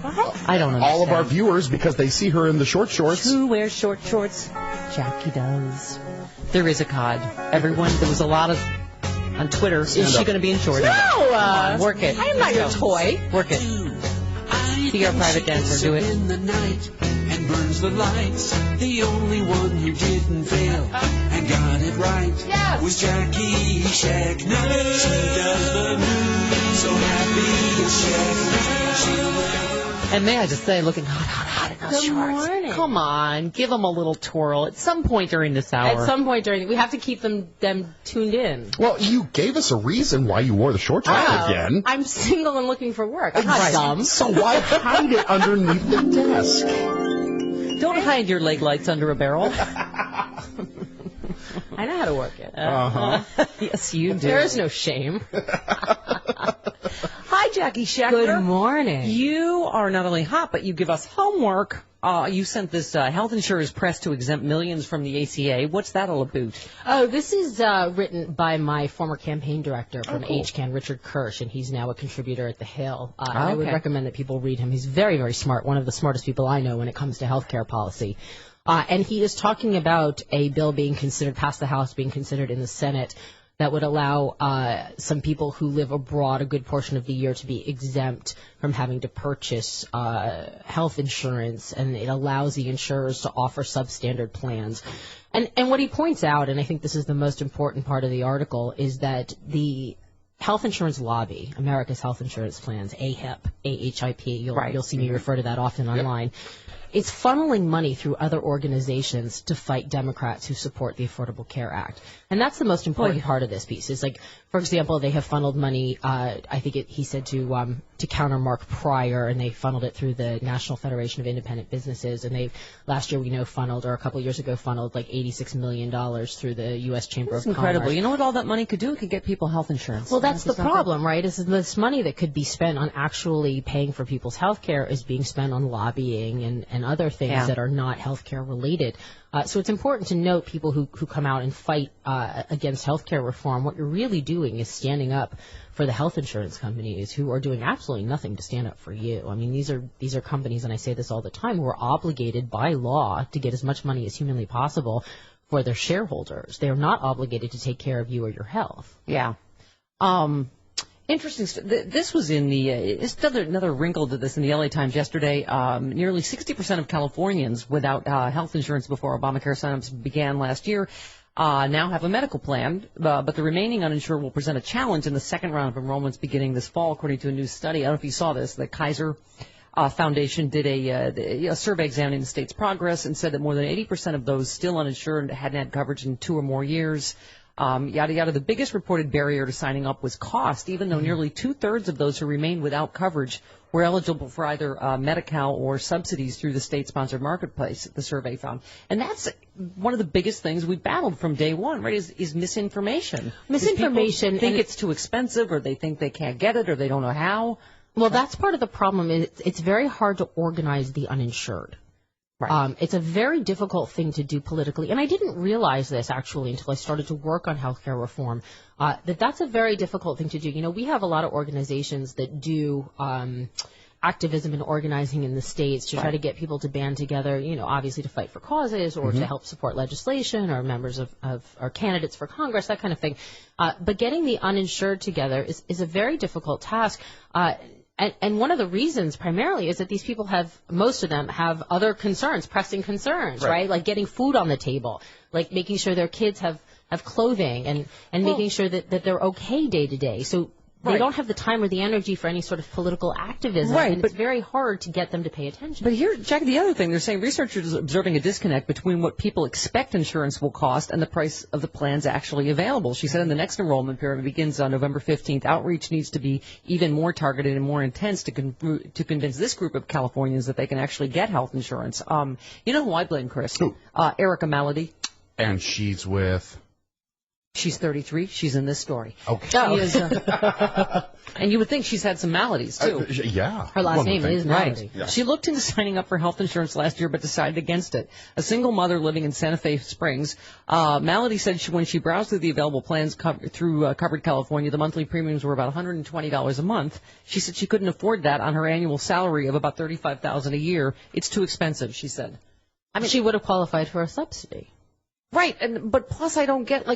I don't understand. All of our viewers, because they see her in the short shorts. Who wears short shorts? Jackie does. There is a cod. Everyone, there was a lot of on Twitter. Is she going to be in shorts? No! Work it. I am not your toy. Work it. Be our private dancer. Do it. In the night and burns the lights. The only one who didn't fail and got it right was Jackie Scheckner. She does the news so happy it's Scheckner. And may I just say, looking hot in those shorts. Morning. Come on, give them a little twirl at some point during this hour. At some point during, we have to keep them tuned in. Well, you gave us a reason why you wore the short shorts again. I'm single and looking for work. I'm not dumb. So why hide it underneath the desk? Don't hide your leg lights under a barrel. I know how to work it. Yes, you do. There is no shame. Hi, Jackie Scheckner. Good morning. You are not only hot, but you give us homework. You sent this health insurers press to exempt millions from the ACA. What's that all about? Oh, this is written by my former campaign director from HCAN, Richard Kirsch, and he's now a contributor at The Hill. I would recommend that people read him. He's very, very smart, one of the smartest people I know when it comes to healthcare policy. And he is talking about a bill being considered, past the House, being considered in the Senate, that would allow some people who live abroad a good portion of the year to be exempt from having to purchase health insurance, and it allows the insurers to offer substandard plans. And what he points out, and I think this is the most important part of the article, is that the health insurance lobby, America's Health Insurance Plans, AHIP, AHIP, you'll see me refer to that often online, it's funneling money through other organizations to fight Democrats who support the Affordable Care Act. And that's the most important part of this piece. Is like, for example, they have funneled money, I think he said to counter Mark Pryor, and they funneled it through the National Federation of Independent Businesses. And they, last year we know, funneled, or a couple of years ago, funneled like $86 million through the U.S. Chamber of Commerce. Incredible. You know what all that money could do? It could get people health insurance. Well, that's the problem, right? Is this money that could be spent on actually paying for people's health care is being spent on lobbying and other things that are not health care related. So it's important to note people who come out and fight against health care reform. What you're really doing is standing up for the health insurance companies who are doing absolutely nothing to stand up for you. I mean, these are companies, and I say this all the time, who are obligated by law to get as much money as humanly possible for their shareholders. They are not obligated to take care of you or your health. Yeah. Interesting. This was in the another wrinkle to this in the LA Times yesterday. Nearly 60% of Californians without health insurance before Obamacare signups began last year. now have a medical plan, but the remaining uninsured will present a challenge in the second round of enrollments beginning this fall, according to a new study. I don't know if you saw this. The Kaiser Foundation did a survey examining the state's progress and said that more than 80% of those still uninsured hadn't had coverage in 2 or more years. Yada, yada. The biggest reported barrier to signing up was cost, even though nearly 2/3 of those who remained without coverage were eligible for either Medi-Cal or subsidies through the state-sponsored marketplace, the survey found. And that's one of the biggest things we battled from day one, right, is misinformation. Misinformation. People think it's too expensive, or they think they can't get it, or they don't know how. Well, that's part of the problem. It's very hard to organize the uninsured. Right. It's a very difficult thing to do politically, and I didn't realize this actually until I started to work on healthcare reform, that's a very difficult thing to do. You know, we have a lot of organizations that do activism and organizing in the states to try to get people to band together, you know, obviously to fight for causes or to help support legislation or members of or candidates for Congress, that kind of thing. But getting the uninsured together is a very difficult task. And one of the reasons primarily is that these people most of them have other concerns, pressing concerns, right? Like getting food on the table, like making sure their kids have clothing and making sure that they're okay day to day. So they don't have the time or the energy for any sort of political activism, and it's very hard to get them to pay attention. But here, Jack, the other thing, they're saying researchers are observing a disconnect between what people expect insurance will cost and the price of the plans actually available. She said in the next enrollment period, begins on November 15th, outreach needs to be even more targeted and more intense to convince this group of Californians that they can actually get health insurance. You know who I blame, Chris? Who? Erica Malady. And she's with... She's 33. She's in this story. Okay. She is, and you would think she's had some maladies, too. Yeah. Her last name is Malady. Right. Yeah. She looked into signing up for health insurance last year but decided against it. A single mother living in Santa Fe Springs, Malady said when she browsed through the available plans through Covered California, the monthly premiums were about $120 a month. She said she couldn't afford that on her annual salary of about $35,000 a year. It's too expensive, she said. I mean, she would have qualified for a subsidy. Right, but plus I don't get,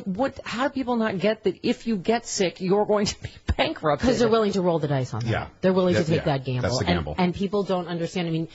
how do people not get that if you get sick, you're going to be bankrupted? Because they're willing to roll the dice on that. Yeah. They're willing to take that gamble. That's the gamble. And people don't understand. I mean,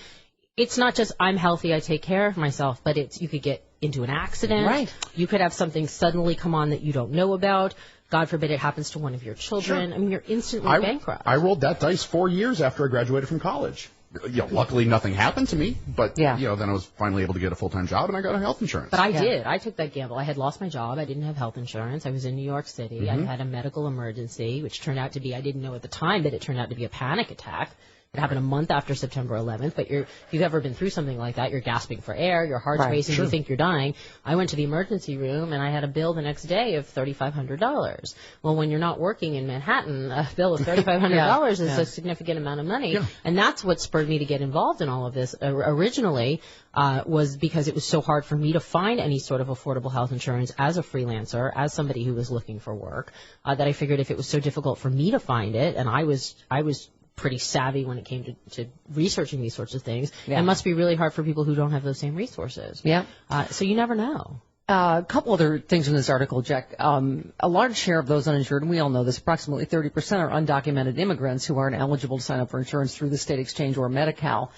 it's not just I'm healthy, I take care of myself, but you could get into an accident. Right. You could have something suddenly come on that you don't know about. God forbid it happens to one of your children. Sure. I mean, you're instantly bankrupt. I rolled that dice 4 years after I graduated from college. You know, luckily nothing happened to me, but you know, then I was finally able to get a full-time job and I got a health insurance. But I did. I took that gamble. I had lost my job. I didn't have health insurance. I was in New York City. I had a medical emergency, which turned out to be, I didn't know at the time that it turned out to be a panic attack. It happened a month after September 11th, but if you've ever been through something like that, you're gasping for air, your heart's racing, you think you're dying. I went to the emergency room, and I had a bill the next day of $3,500. Well, when you're not working in Manhattan, a bill of $3,500 is a significant amount of money, and that's what spurred me to get involved in all of this. Originally, was because it was so hard for me to find any sort of affordable health insurance as a freelancer, as somebody who was looking for work, that I figured if it was so difficult for me to find it, and I was pretty savvy when it came to researching these sorts of things. It must be really hard for people who don't have those same resources. Yeah. So you never know. A couple other things in this article, Jack. A large share of those uninsured, and we all know this, approximately 30% are undocumented immigrants who aren't eligible to sign up for insurance through the state exchange or Medi-Cal.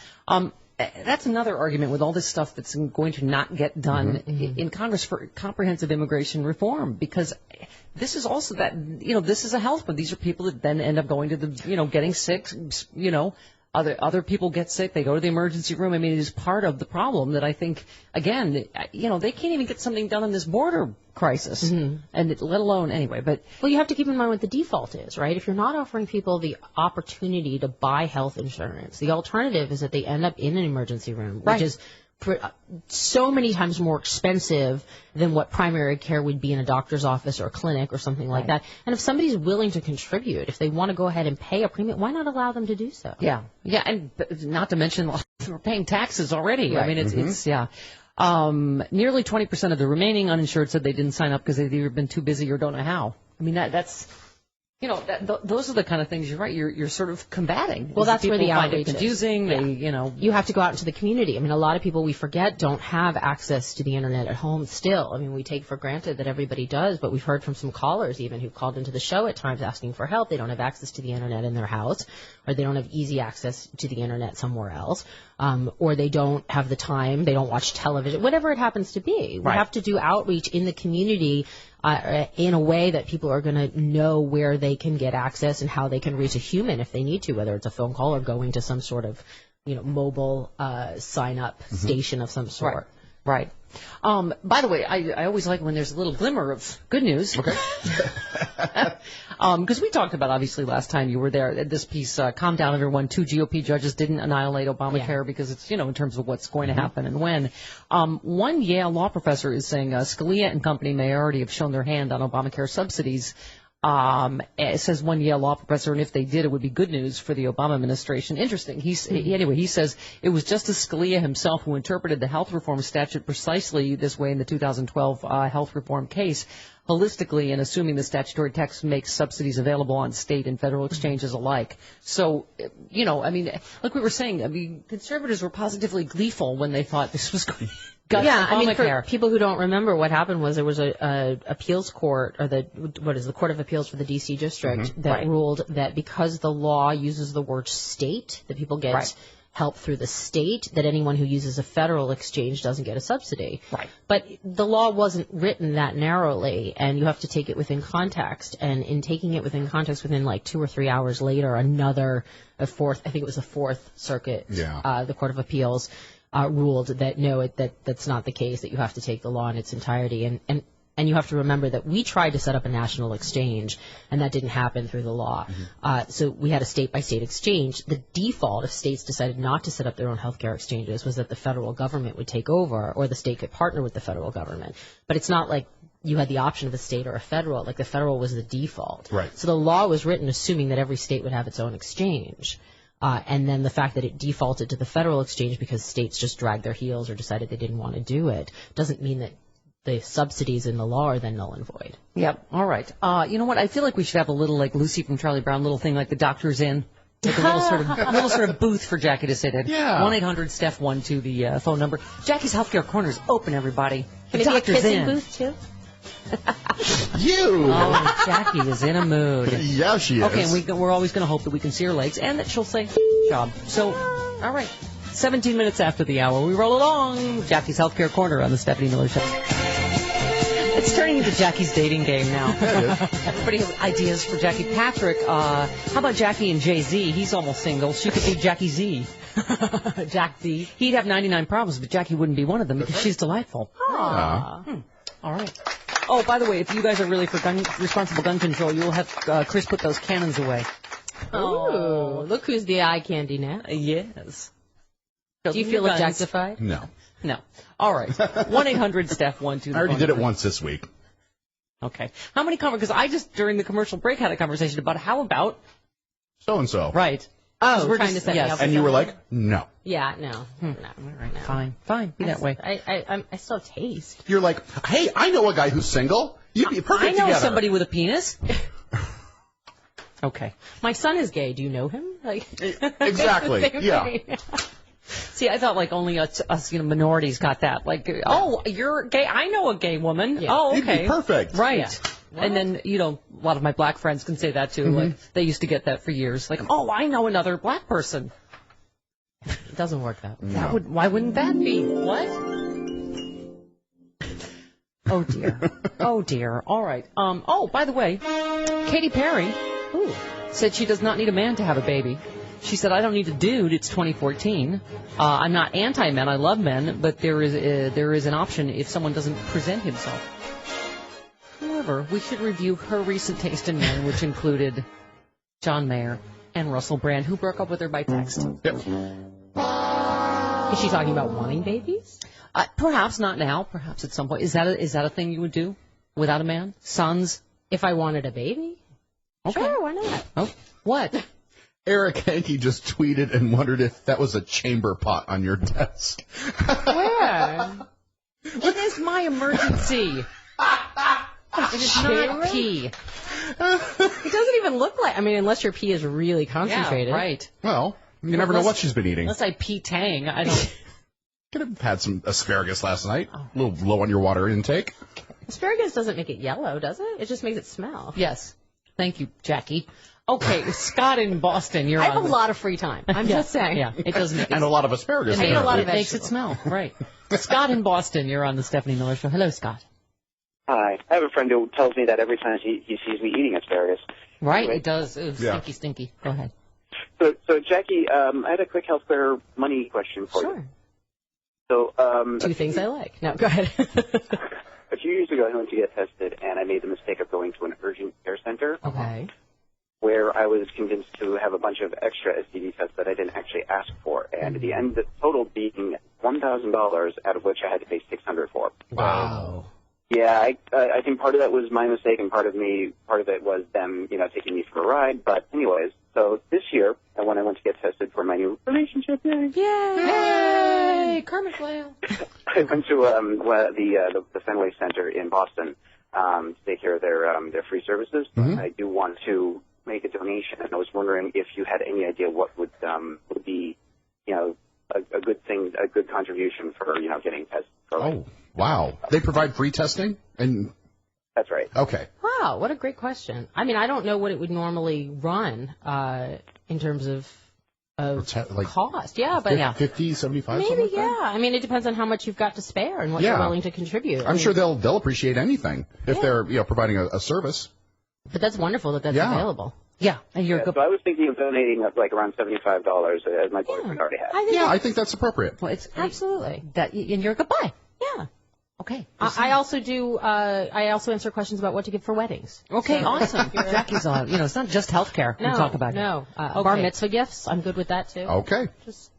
That's another argument with all this stuff that's going to not get done in Congress for comprehensive immigration reform, because this is also that, this is a health, but these are people that then end up going to the, getting sick, other people get sick, they go to the emergency room. I mean, it is part of the problem that I think, again, they can't even get something done on this border crisis, and let alone anyway. But well, you have to keep in mind what the default is, right? If you're not offering people the opportunity to buy health insurance, the alternative is that they end up in an emergency room, which is so many times more expensive than what primary care would be in a doctor's office or a clinic or something like that. And if somebody's willing to contribute, if they want to go ahead and pay a premium, why not allow them to do so? Yeah, and not to mention we're paying taxes already. I mean, it's nearly 20% of the remaining uninsured said they didn't sign up because they've either been too busy or don't know how. I mean, that's You know, those are the kind of things, you're right, you're sort of combating. Well, that's where the find outrage it confusing. is. You have to go out into the community. I mean, a lot of people, we forget, don't have access to the internet at home still. I mean, we take for granted that everybody does, but we've heard from some callers even who've called into the show at times asking for help. They don't have access to the internet in their house, or they don't have easy access to the internet somewhere else, or they don't have the time, they don't watch television, whatever it happens to be. We have to do outreach in the community in a way that people are going to know where they can get access and how they can reach a human if they need to, whether it's a phone call or going to some sort of, mobile sign-up station of some sort. Right. By the way, I always like when there's a little glimmer of good news. Okay. Because we talked about, obviously, last time you were there, this piece, calm down, everyone. 2 GOP judges didn't annihilate Obamacare because it's, in terms of what's going to happen and when. One Yale law professor is saying Scalia and company may already have shown their hand on Obamacare subsidies. It says one Yale law professor, and if they did, it would be good news for the Obama administration. Interesting. He says it was Justice Scalia himself who interpreted the health reform statute precisely this way in the 2012 health reform case, holistically and assuming the statutory text makes subsidies available on state and federal exchanges alike. So, like we were saying, conservatives were positively gleeful when they thought this was going to for people who don't remember, what happened was there was a appeals court, or the Court of Appeals for the D.C. District that ruled that because the law uses the word state, that people get help through the state, that anyone who uses a federal exchange doesn't get a subsidy. Right. But the law wasn't written that narrowly, and you have to take it within context. And in taking it within context, within like 2 or 3 hours later, a fourth circuit, the Court of Appeals, ruled that no, that's not the case, that you have to take the law in its entirety. And you have to remember that we tried to set up a national exchange, and that didn't happen through the law. So we had a state-by-state exchange. The default, if states decided not to set up their own healthcare exchanges, was that the federal government would take over, or the state could partner with the federal government. But it's not like you had the option of a state or a federal. Like, the federal was the default. Right. So the law was written assuming that every state would have its own exchange. And then the fact that it defaulted to the federal exchange because states just dragged their heels or decided they didn't want to do it doesn't mean that the subsidies in the law are then null and void. Yep. All right. You know what? I feel like we should have a little, like Lucy from Charlie Brown, little thing like the doctor's in. Like a little sort of booth for Jackie to sit in. Yeah. 1-800-STEPH-1 the phone number. Jackie's Healthcare Corner is open, everybody. Can it be a kissing booth too? You! Oh, Jackie is in a mood. Yeah, she is. Okay, and we're always going to hope that we can see her legs and that she'll say job. So, all right. 17 minutes after the hour, we roll along. Jackie's Healthcare Corner on the Stephanie Miller Show. It's turning into Jackie's dating game now. Everybody has ideas for Jackie. Patrick, how about Jackie and Jay-Z? He's almost single. She could be Jackie Z. Jack Z. He'd have 99 problems, but Jackie wouldn't be one of them because she's delightful. Aww. All right. Oh, by the way, if you guys are really for responsible gun control, you'll have Chris put those cannons away. Oh, look who's the eye candy now. Yes. Do you feel objectified? No. All right. 1-800-STEPH-1 I already did it once this week. Okay. How many because I just, during the commercial break, had a conversation about how about so-and-so. Right. Oh, we're trying to set me up. And you were like, no. Yeah, no. Not right now. Fine. Be that way. I still have taste. You're like, hey, I know a guy who's single. You'd be perfect together. I know somebody with a penis. Okay. My son is gay. Do you know him? Exactly. Yeah. See, I thought like only us minorities got that. Like, oh, you're gay. I know a gay woman. Yeah. Oh, okay. You'd be perfect. Right. Yeah. And then, a lot of my black friends can say that too. Mm-hmm. Like, they used to get that for years. Like, oh, I know another black person. It doesn't work that way. No. Why wouldn't that be? What? Oh, dear. Oh, dear. All right. By the way, Katy Perry said she does not need a man to have a baby. She said, I don't need a dude. It's 2014. I'm not anti-men. I love men. But there is an option if someone doesn't present himself. However, we should review her recent taste in men, which included John Mayer and Russell Brand, who broke up with her by text. Yep. Is she talking about wanting babies? Perhaps not now. Perhaps at some point. Is that a thing you would do without a man? Sons? If I wanted a baby? Okay. Sure, why not? Oh, what? Eric Hankey just tweeted and wondered if that was a chamber pot on your desk. Where? It is my emergency. It is not pee. It doesn't even look like. I mean, unless your pee is really concentrated. Yeah, right. Well, you never know what she's been eating. Unless I pee tang, I don't. Could have had some asparagus last night. A little low on your water intake. Asparagus doesn't make it yellow, does it? It just makes it smell. Yes. Thank you, Jackie. Okay, Scott in Boston, you're I on. have a lot of free time. I'm just saying. Yeah, it does make it. And a lot of asparagus. It makes it smell. Right. Scott in Boston, you're on the Stephanie Miller Show. Hello, Scott. Hi. I have a friend who tells me that every time he sees me eating asparagus. Right, Anyway. it does. Stinky, stinky. Go ahead. So Jackie, I had a quick healthcare money question for you. So, Two things I like. No, go ahead. a few years ago, I went to get tested, and I made the mistake of going to an urgent care center. Okay. Where I was convinced to have a bunch of extra STD tests that I didn't actually ask for, and at the end, the total being $1,000, out of which I had to pay $600 for. Wow. Yeah, I think part of that was my mistake, and part of it was them, taking me for a ride. But anyways, so this year, when I went to get tested for my new relationship, Yay! Kermit Flail. I went to the Fenway Center in Boston to take care of their free services. Mm-hmm. I do want to make a donation, and I was wondering if you had any idea what would be, a good thing, a good contribution for getting tested. Oh, wow! They provide free testing, and that's right. Okay. Wow, what a great question. I mean, I don't know what it would normally run in terms of cost. Yeah, but 50, 75, maybe, something like that? yeah. I mean, it depends on how much you've got to spare and what you're willing to contribute. I'm sure they'll appreciate anything if they're providing a service. But that's wonderful that that's available. Yeah, and So I was thinking of donating around $75, as my boyfriend already has. I think that's appropriate. Well, it's absolutely and you're goodbye. Yeah. Okay. I also do. I also answer questions about what to give for weddings. Okay, So- awesome. Jackie's on. It's not just healthcare we talk about. No, Okay. bar mitzvah gifts. I'm good with that too. Okay. Just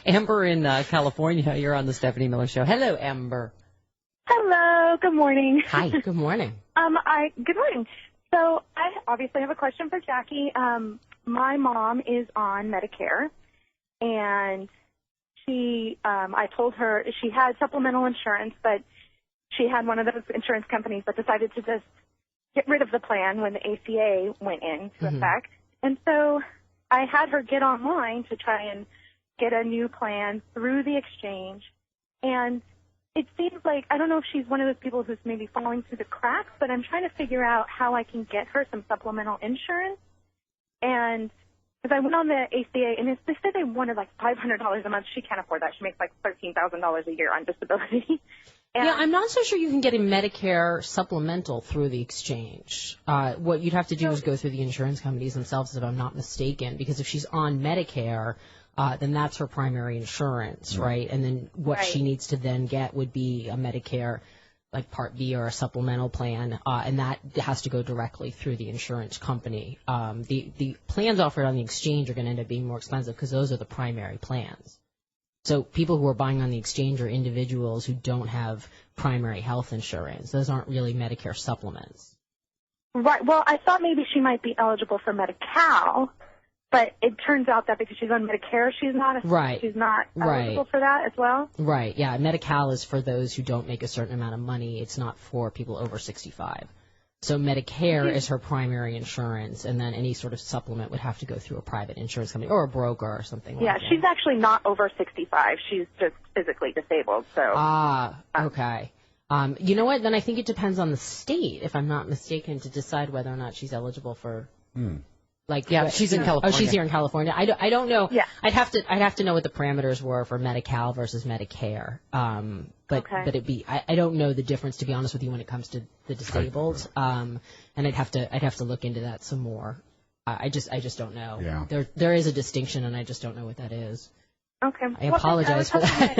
Amber in California, you're on the Stephanie Miller Show. Hello, Amber. Hello, good morning. Hi, good morning. Good morning. So I obviously have a question for Jackie. My mom is on Medicare, and I told her she had supplemental insurance, but she had one of those insurance companies that decided to just get rid of the plan when the ACA went into effect. And so I had her get online to try and get a new plan through the exchange, and it seems like, I don't know if she's one of those people who's maybe falling through the cracks, but I'm trying to figure out how I can get her some supplemental insurance. And because I went on the ACA, and they said they wanted like $500 a month. She can't afford that. She makes like $13,000 a year on disability. Yeah, I'm not so sure you can get a Medicare supplemental through the exchange. What you'd have to do is go through the insurance companies themselves, if I'm not mistaken, because if she's on Medicare, then that's her primary insurance, right? And then what she needs to then get would be a Medicare, like Part B or a supplemental plan, and that has to go directly through the insurance company. The plans offered on the exchange are going to end up being more expensive because those are the primary plans. So people who are buying on the exchange are individuals who don't have primary health insurance. Those aren't really Medicare supplements. Right. Well, I thought maybe she might be eligible for Medi-Cal, but it turns out that because she's on Medicare, she's not eligible for that as well. Right. Yeah. Medi-Cal is for those who don't make a certain amount of money. It's not for people over 65. So Medicare is her primary insurance, and then any sort of supplement would have to go through a private insurance company or a broker or something like that. Yeah, she's actually not over 65. She's just physically disabled. So. Okay. You know what? Then I think it depends on the state, if I'm not mistaken, to decide whether or not she's eligible for. She's in California. Oh, she's here in California. I don't know. Yeah. I'd have to know what the parameters were for Medi-Cal versus Medicare. But I don't know the difference, to be honest with you, when it comes to the disabled. And I'd have to look into that some more. I just don't know. Yeah. There is a distinction, and I just don't know what that is. Okay. I apologize for that.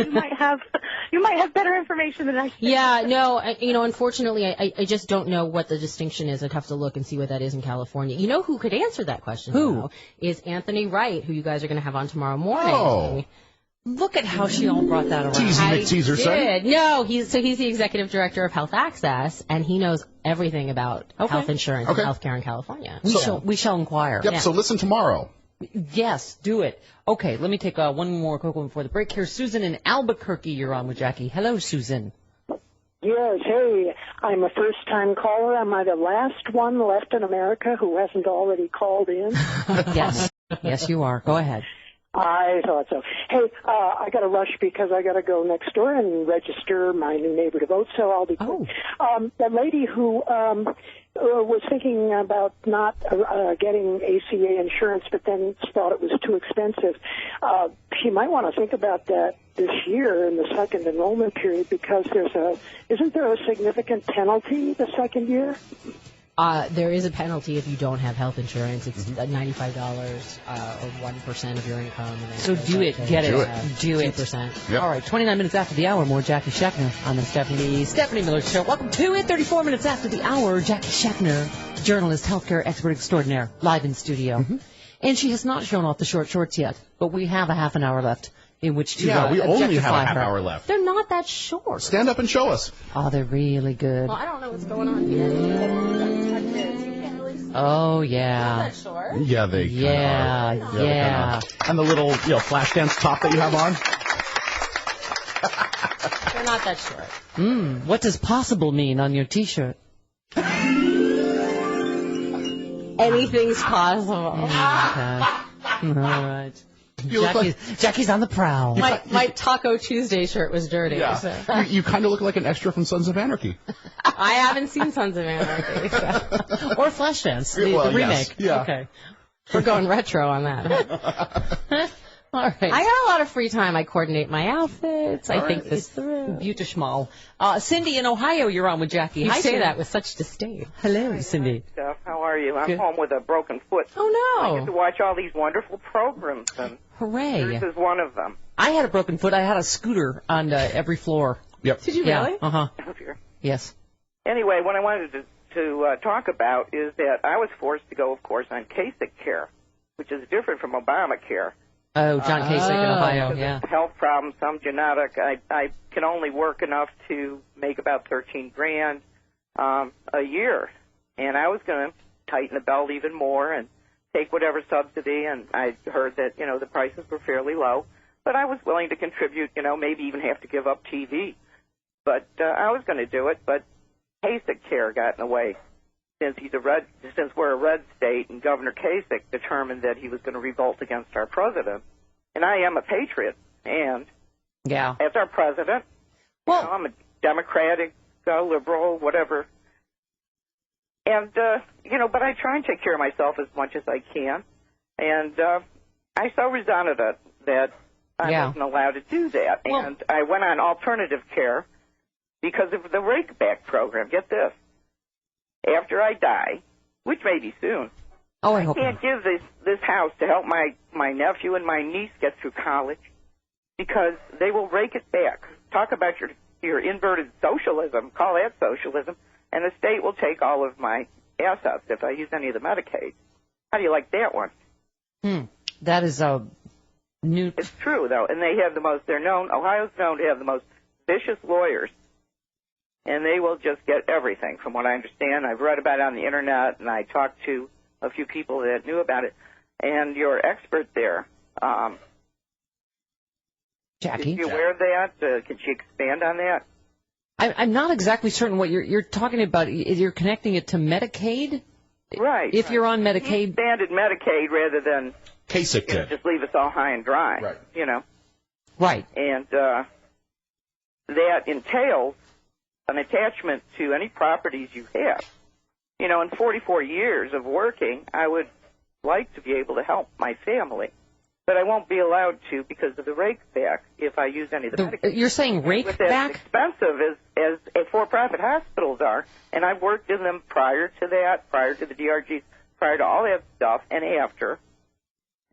You might have better information than I do. Yeah, no, unfortunately, I just don't know what the distinction is. I'd have to look and see what that is in California. You know who could answer that question, though, is Anthony Wright, who you guys are going to have on tomorrow morning. Oh. Look at how she all brought that around. Teasy McTeaser son. No, he's the executive director of Health Access, and he knows everything about health insurance and health care in California. We shall inquire. Yep, so listen tomorrow. Yes, do it. Okay, let me take one more quick one before the break here. Susan in Albuquerque, you're on with Jackie. Hello, Susan. Yes, hey, I'm a first-time caller. Am I the last one left in America who hasn't already called in? Yes. Yes, you are. Go ahead. I thought so. Hey, I got to rush because I got to go next door and register my new neighbor to vote, so I'll be quick. The lady who was thinking about not getting ACA insurance, but then thought it was too expensive, she might want to think about that this year in the second enrollment period, because isn't there a significant penalty the second year? There is a penalty if you don't have health insurance. It's $95 or 1% of your income. And then So do it. Get it. Do it. 2%. Yep. All right, 29 minutes after the hour, more Jackie Schechner on the Stephanie Miller Show. Welcome to it. 34 minutes after the hour, Jackie Schechner, journalist, healthcare expert extraordinaire, live in studio. Mm-hmm. And she has not shown off the short shorts yet, but we have a half an hour left in which to we only have a half her. hour left. They're not that short. Stand up and show us. Oh, they're really good. Well, I don't know what's going on here. Oh, yeah. Not that short. Yeah, they kind of are. Yeah. And the little, flash dance top that you have on. They're not that short. What does possible mean on your T-shirt? Anything's possible. Okay. All right. Jackie's on the prowl. My Taco Tuesday shirt was dirty. Yeah. So. You kind of look like an extra from Sons of Anarchy. I haven't seen Sons of Anarchy. So. Or Flashdance, the remake. Yes. Yeah. Okay. We're going retro on that. All right. I got a lot of free time. I coordinate my outfits. I think this through. Beautiful. Cindy in Ohio, you're on with Jackie. You Hi, say Cindy. that with such disdain. Hello, Cindy. Stuff. How are you? I'm Good. home with a broken foot. Oh, no. I get to watch all these wonderful programs, and Hooray. yours is one of them. I had a broken foot. I had a scooter on every floor. Yep. Did you Yeah. really? Uh-huh. Oh, dear. Yes. Anyway, what I wanted to talk about is that I was forced to go, of course, on Kasich care, which is different from Obamacare. Oh, John Kasich in Ohio, Because yeah. of health problems, some genetic. I can only work enough to make about $13,000 a year, and I was going to tighten the belt even more and take whatever subsidy. And I heard that the prices were fairly low, but I was willing to contribute. Maybe even have to give up TV, but I was going to do it. But Kasich care got in the way. Since we're a red state, and Governor Kasich determined that he was going to revolt against our president, and I am a patriot, and as our president, well, I'm a Democratic, liberal, whatever, and but I try and take care of myself as much as I can, and I so resented it that I wasn't allowed to do that, and I went on alternative care because of the rake-back program. Get this. After I die, which may be soon, I can't give this house to help my nephew and my niece get through college because they will rake it back. Talk about your inverted socialism, call that socialism, and the state will take all of my assets if I use any of the Medicaid. How do you like that one? That is new. It's true, though, and they have Ohio's known to have the most vicious lawyers. And they will just get everything, from what I understand. I've read about it on the Internet, and I talked to a few people that knew about it. And your expert there, Jackie, is she aware of that? Can she expand on that? I'm not exactly certain what you're talking about. You're connecting it to Medicaid? Right. If you're on Medicaid. He expanded Medicaid rather than Kasich did. just leave us all high and dry. Right. Right. And that entails an attachment to any properties you have. In 44 years of working, I would like to be able to help my family, but I won't be allowed to because of the rake back if I use any of the Medicaid. You're saying rake With back? as expensive as for-profit hospitals are, and I've worked in them prior to that, prior to the DRGs, prior to all that stuff, and after.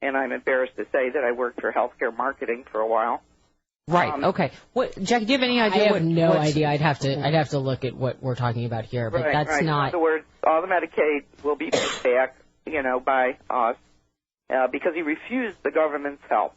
And I'm embarrassed to say that I worked for healthcare marketing for a while. Right. Okay. Jackie, do you have any idea? I have no idea. I'd have to look at what we're talking about here, but that's not. In other words, all the Medicaid will be paid back, by us, because he refused the government's help.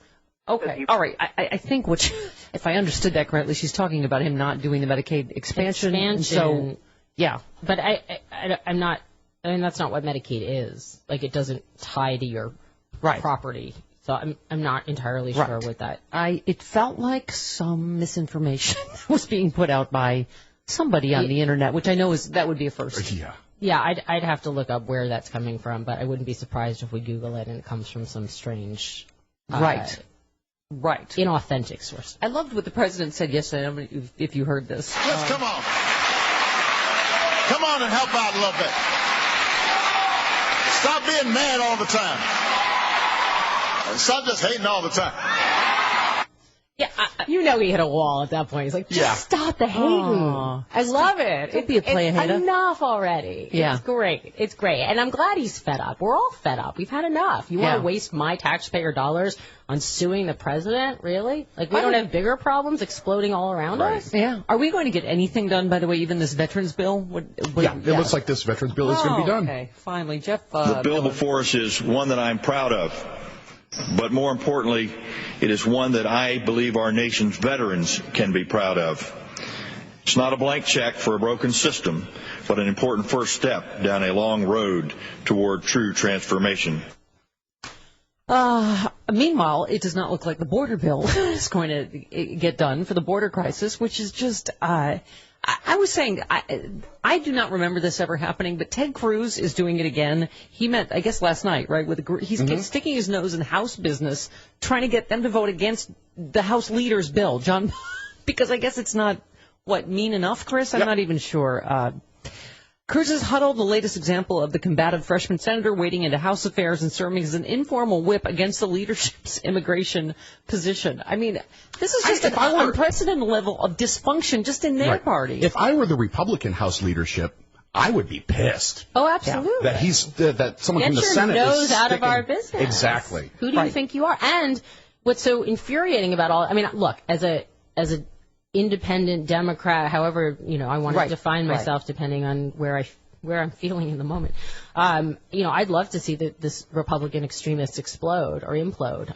Okay. All right. I think if I understood that correctly, she's talking about him not doing the Medicaid expansion. So, yeah. But I'm not. I mean, that's not what Medicaid is. Like, it doesn't tie to your property. So I'm not entirely sure with that. It felt like some misinformation was being put out by somebody on the internet, which I know that would be a first. Yeah. Yeah, I'd have to look up where that's coming from, but I wouldn't be surprised if we Google it and it comes from some strange, Right. inauthentic source. I loved what the president said yesterday. I don't know if you heard this. Let's come on. Come on and help out a little bit. Stop being mad all the time. Stop just hating all the time. Yeah, you know he hit a wall at that point. He's like, just stop the hating. I love it. Don't be a play hater. Enough already. Yeah. It's great. It's great. And I'm glad he's fed up. We're all fed up. We've had enough. You want to waste my taxpayer dollars on suing the president? Really? Like, we don't have bigger problems exploding all around us? Yeah. Are we going to get anything done, by the way, even this veterans bill? It looks like this veterans bill is going to be done. Okay, finally. Jeff. The bill before us is one that I'm proud of. But more importantly, it is one that I believe our nation's veterans can be proud of. It's not a blank check for a broken system, but an important first step down a long road toward true transformation. Meanwhile, it does not look like the border bill is going to get done for the border crisis, which is just... I was saying, I do not remember this ever happening, but Ted Cruz is doing it again. He met, I guess, last night, right? He's sticking his nose in House business, trying to get them to vote against the House leader's bill, John, because I guess it's not, mean enough, Chris? I'm not even sure. Cruz's huddle, the latest example of the combative freshman senator wading into House affairs and serving as an informal whip against the leadership's immigration position. I mean, this is just an unprecedented level of dysfunction just in their party. If I were the Republican House leadership, I would be pissed. Oh, absolutely. That someone from the Senate Get your is nose out of our business. Exactly. Who do you think you are? And what's so infuriating about look, as a independent Democrat, however, I want to define myself depending on where I'm feeling in the moment. I'd love to see this Republican extremists explode or implode.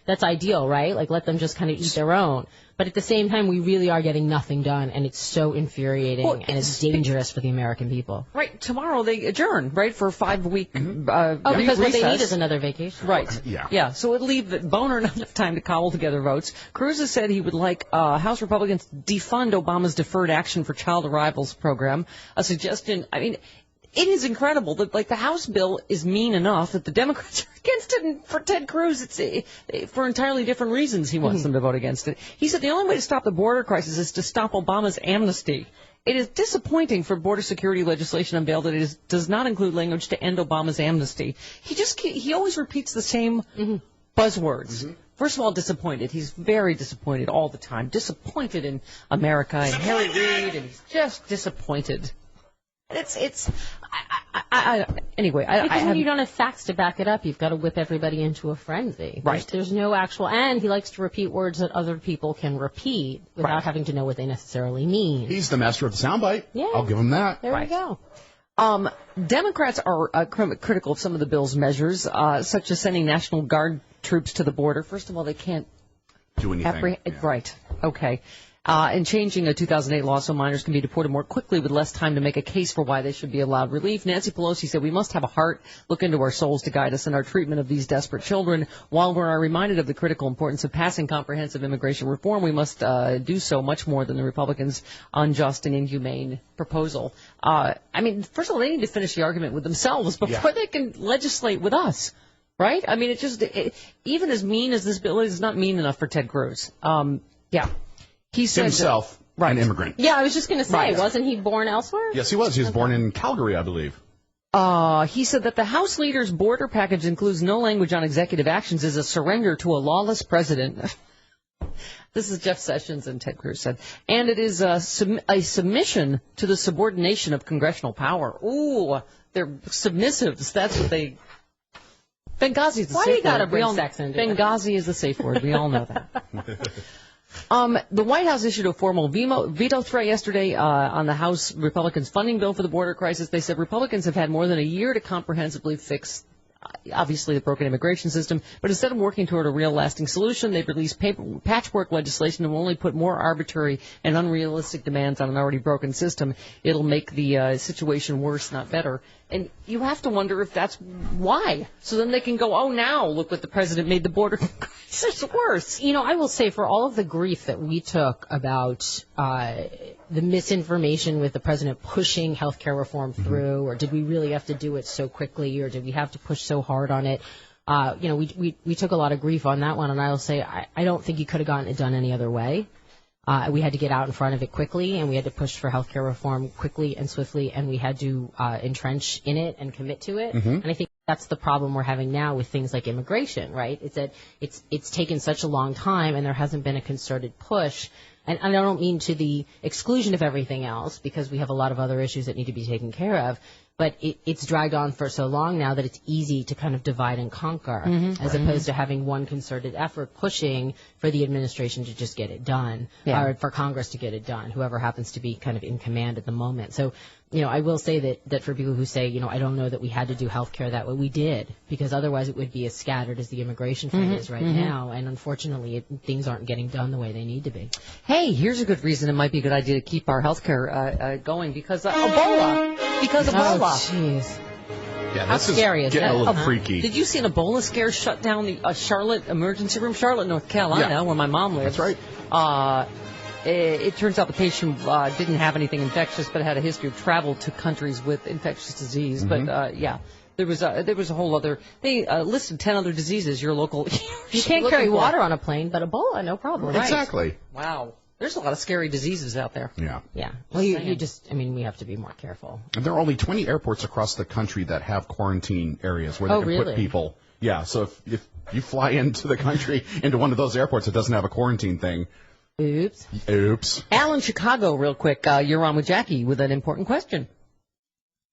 That's ideal, right? Like, let them just kind of eat their own. But at the same time, we really are getting nothing done, and it's so infuriating, and it's dangerous for the American people. Right. Tomorrow they adjourn, right, for a 5-week because what they need is another vacation. Right. Yeah. So it'll leave Boner enough time to cobble together votes. Cruz has said he would like House Republicans to defund Obama's Deferred Action for Child Arrivals program, a suggestion, it is incredible that, the House bill is mean enough that the Democrats are against it, and for Ted Cruz, it's for entirely different reasons he wants them to vote against it. He said the only way to stop the border crisis is to stop Obama's amnesty. It is disappointing for border security legislation unveiled that it does not include language to end Obama's amnesty. He always repeats the same buzzwords. First of all, disappointed. He's very disappointed all the time. Disappointed in America and Harry Reid, and he's just disappointed. Anyway, because when you don't have facts to back it up, you've got to whip everybody into a frenzy. Right. There's no actual, and he likes to repeat words that other people can repeat without having to know what they necessarily mean. He's the master of the soundbite. Yeah. I'll give him that. There we go. Democrats are critical of some of the bill's measures, such as sending National Guard troops to the border. First of all, they can't do anything. Right. Okay. And changing a 2008 law so minors can be deported more quickly with less time to make a case for why they should be allowed relief. Nancy Pelosi said we must have a heart, look into our souls to guide us in our treatment of these desperate children. While we are reminded of the critical importance of passing comprehensive immigration reform, we must do so much more than the Republicans' unjust and inhumane proposal. First of all, they need to finish the argument with themselves before they can legislate with us. Right? Even as mean as this bill is, not mean enough for Ted Cruz. He said himself an immigrant. Yeah, I was just going to say, wasn't he born elsewhere? Yes, he was. He was born in Calgary, I believe. He said that the House leader's border package includes no language on executive actions is a surrender to a lawless president. This is Jeff Sessions and Ted Cruz said. And it is a submission to the subordination of congressional power. Ooh, they're submissives. That's what they... Benghazi is the safe word. Why do you got to bring sex into it? Benghazi is the safe word. We all know that. The White House issued a formal veto threat yesterday on the House Republicans' funding bill for the border crisis. They said Republicans have had more than a year to comprehensively fix, obviously, the broken immigration system, but instead of working toward a real lasting solution, they've released patchwork legislation that will only put more arbitrary and unrealistic demands on an already broken system. It'll make the situation worse, not better. And you have to wonder if that's why. So then they can go, oh, now look what the president made the border It's just worse. You know, I will say for all of the grief that we took about the misinformation with the president pushing health care reform through, or did we really have to do it so quickly, or did we have to push so hard on it? You know, we took a lot of grief on that one, and I will say I don't think you could have gotten it done any other way. We had to get out in front of it quickly, and we had to push for health care reform quickly and swiftly, and we had to entrench in it and commit to it. And I think that's the problem we're having now with things like immigration, right? It's that it's taken such a long time, and there hasn't been a concerted push. And I don't mean to the exclusion of everything else, because we have a lot of other issues that need to be taken care of. But it's dragged on for so long now that it's easy to kind of divide and conquer, as opposed to having one concerted effort pushing for the administration to just get it done, or for Congress to get it done, whoever happens to be kind of in command at the moment. So, you know, I will say that for people who say, you know, I don't know that we had to do health care that way, we did, because otherwise it would be as scattered as the immigration fight is right now, and unfortunately things aren't getting done the way they need to be. Hey, here's a good reason it might be a good idea to keep our health care going, because Ebola. Because Ebola. Oh, jeez. Yeah, How scary is getting that? a little freaky. Did you see an Ebola scare shut down the Charlotte emergency room? Charlotte, North Carolina, where my mom lives. That's right. It turns out the patient didn't have anything infectious, but had a history of travel to countries with infectious disease. But there was a whole other. They listed 10 other diseases. Your local. You can't carry water on a plane, but Ebola, no problem. Right. Exactly. Wow. There's a lot of scary diseases out there. Yeah. Yeah. Well, you just, I mean, we have to be more careful. And there are only 20 airports across the country that have quarantine areas where they can put people. Yeah. So if you fly into the country, into one of those airports that doesn't have a quarantine thing. Oops. Alan, Chicago, real quick. You're on with Jackie with an important question.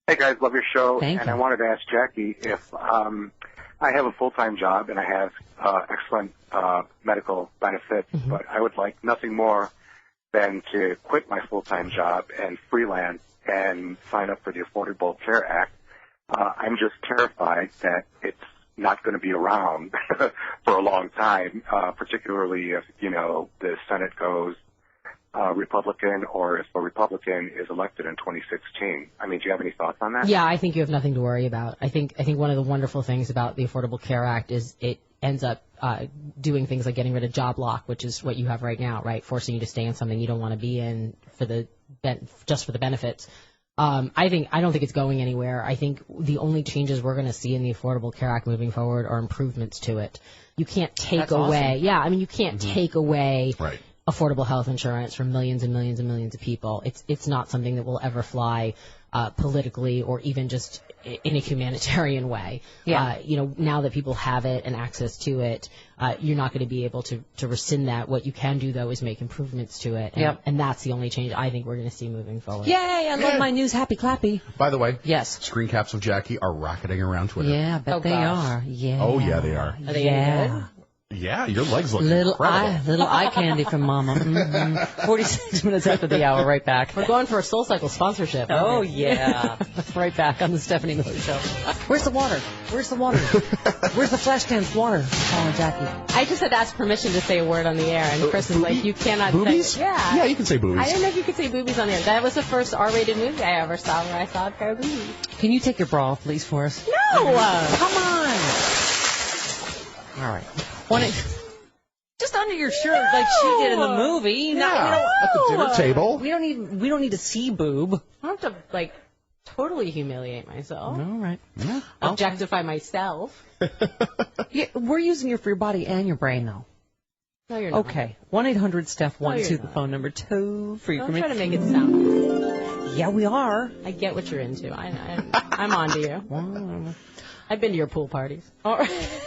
Hey, guys. Love your show. Thank you. I wanted to ask Jackie if I have a full-time job and I have excellent medical benefits, but I would like nothing more than to quit my full-time job and freelance and sign up for the Affordable Care Act. I'm just terrified that it's not going to be around for a long time, particularly if, you know, the Senate goes Republican, or if a Republican is elected in 2016. I mean, do you have any thoughts on that? Yeah, I think you have nothing to worry about. I think one of the wonderful things about the Affordable Care Act is it ends up doing things like getting rid of job lock, which is what you have right now, right? Forcing you to stay in something you don't want to be in just for the benefits. I don't think it's going anywhere. I think the only changes we're going to see in the Affordable Care Act moving forward are improvements to it. You can't take away. Awesome. Yeah, I mean, you can't take away. Right. Affordable health insurance for millions and millions and millions of people. It's not something that will ever fly politically or even just in a humanitarian way. Yeah. You know, now that people have it and access to it, you're not going to be able to rescind that. What you can do, though, is make improvements to it. And that's the only change I think we're going to see moving forward. Yay, I love my news. Happy clappy. By the way, yes, screen caps of Jackie are rocketing around Twitter. Yeah, I bet they are. Yeah. Oh, yeah, they are. Are they any good? Yeah, your legs look little incredible. eye candy from Mama. 46 minutes after the hour, right back. We're going for a SoulCycle sponsorship. Oh, yeah. Right back on the Stephanie Miller Show. Where's the water? Where's the water? Where's the flash dance water? Oh, Jackie. I just had to ask permission to say a word on the air, and Chris is like, you cannot boobies? say it. Yeah. Yeah, you can say boobies. I didn't know if you could say boobies on the air. That was the first R-rated movie I ever saw where I saw a pair of boobies. Can you take your bra off, please, for us? No! Come on. All right. Just under your shirt, like she did in the movie. Yeah, at the dinner table. We don't need to see boob. I don't have to like totally humiliate myself. All right. Yeah. Objectify myself. Yeah, we're using you for your body and your brain, though. No, you're not. Okay. 1-800-STEPH-1 No, the phone number 2 for your Don't try to make it sound. Yeah, we are. I get what you're into. I'm on to you. I've been to your pool parties. All right.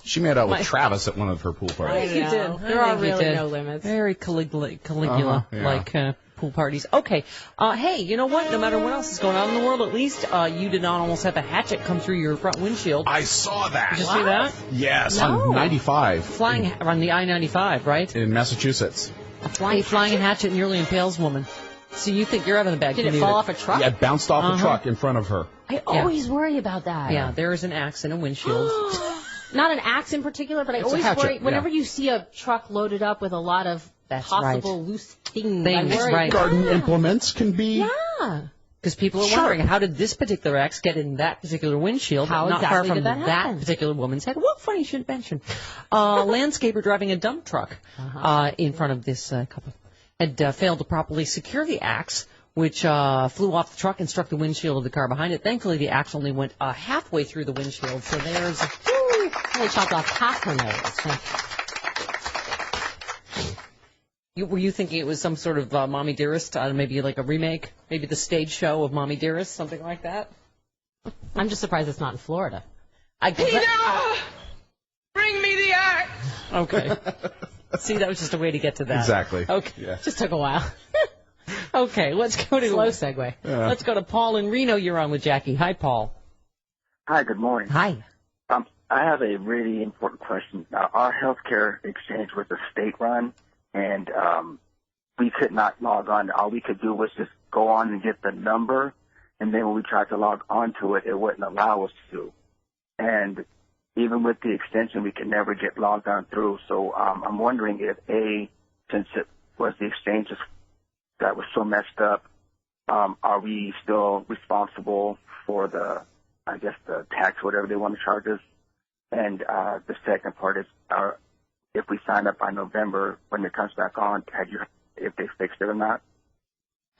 She made out with Travis at one of her pool parties. You did. There are really no limits. Very Caligula-like pool parties. Okay. Hey, you know what? No matter what else is going on in the world, at least you did not almost have a hatchet come through your front windshield. I saw that. Did you see that? Yes, on 95. Flying on the I-95, right? In Massachusetts. A flying hatchet nearly impales woman. So you think you're out of the bag. Did it fall off a truck? Yeah, it bounced off a truck in front of her. I always worry about that. Yeah, there is an axe in a windshield. Not an axe in particular, but I always worry whenever you see a truck loaded up with a lot of possible loose things. Right. Garden implements can be. Yeah. Because people are wondering, how did this particular axe get in that particular windshield, How not exactly far from did that happen? particular woman's head? Well, funny you should mention. Landscaper driving a dump truck in front of this couple had failed to properly secure the axe, which flew off the truck and struck the windshield of the car behind it. Thankfully, the axe only went halfway through the windshield, so there's... Only chopped off half her nose. Were you thinking it was some sort of Mommy Dearest, maybe like a remake, maybe the stage show of Mommy Dearest, something like that? I'm just surprised it's not in Florida. Peter! Bring me the axe! Okay. See, that was just a way to get to that. Exactly. Okay. Yeah. Just took a while. Okay, let's go to... Slow segue. Yeah. Let's go to Paul in Reno. You're on with Jackie. Hi, Paul. Hi, good morning. Hi. I have a really important question. Our healthcare exchange was a state-run, and we could not log on. All we could do was just go on and get the number, and then when we tried to log onto it, it wouldn't allow us to. And even with the extension, we could never get logged on through. So I'm wondering if, since it was the exchange that was so messed up, are we still responsible for the tax, whatever they want to charge us? And the second part is, if we sign up by November, when it comes back on, if they fixed it or not?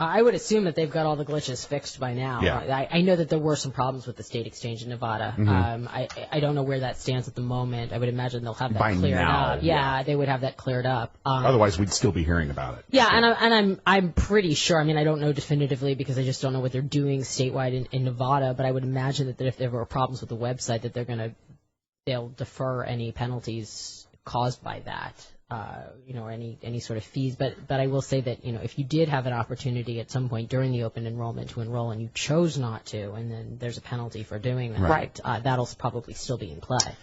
I would assume that they've got all the glitches fixed by now. Yeah. I know that there were some problems with the state exchange in Nevada. Mm-hmm. I don't know where that stands at the moment. I would imagine they'll have that By cleared now, up. Yeah, they would have that cleared up. Otherwise, we'd still be hearing about it. Yeah, and I'm pretty sure. I mean, I don't know definitively because I just don't know what they're doing statewide in Nevada. But I would imagine that if there were problems with the website, that they'll defer any penalties caused by that. Or any sort of fees. But I will say that, if you did have an opportunity at some point during the open enrollment to enroll and you chose not to, and then there's a penalty for doing that, right. That'll probably still be in play.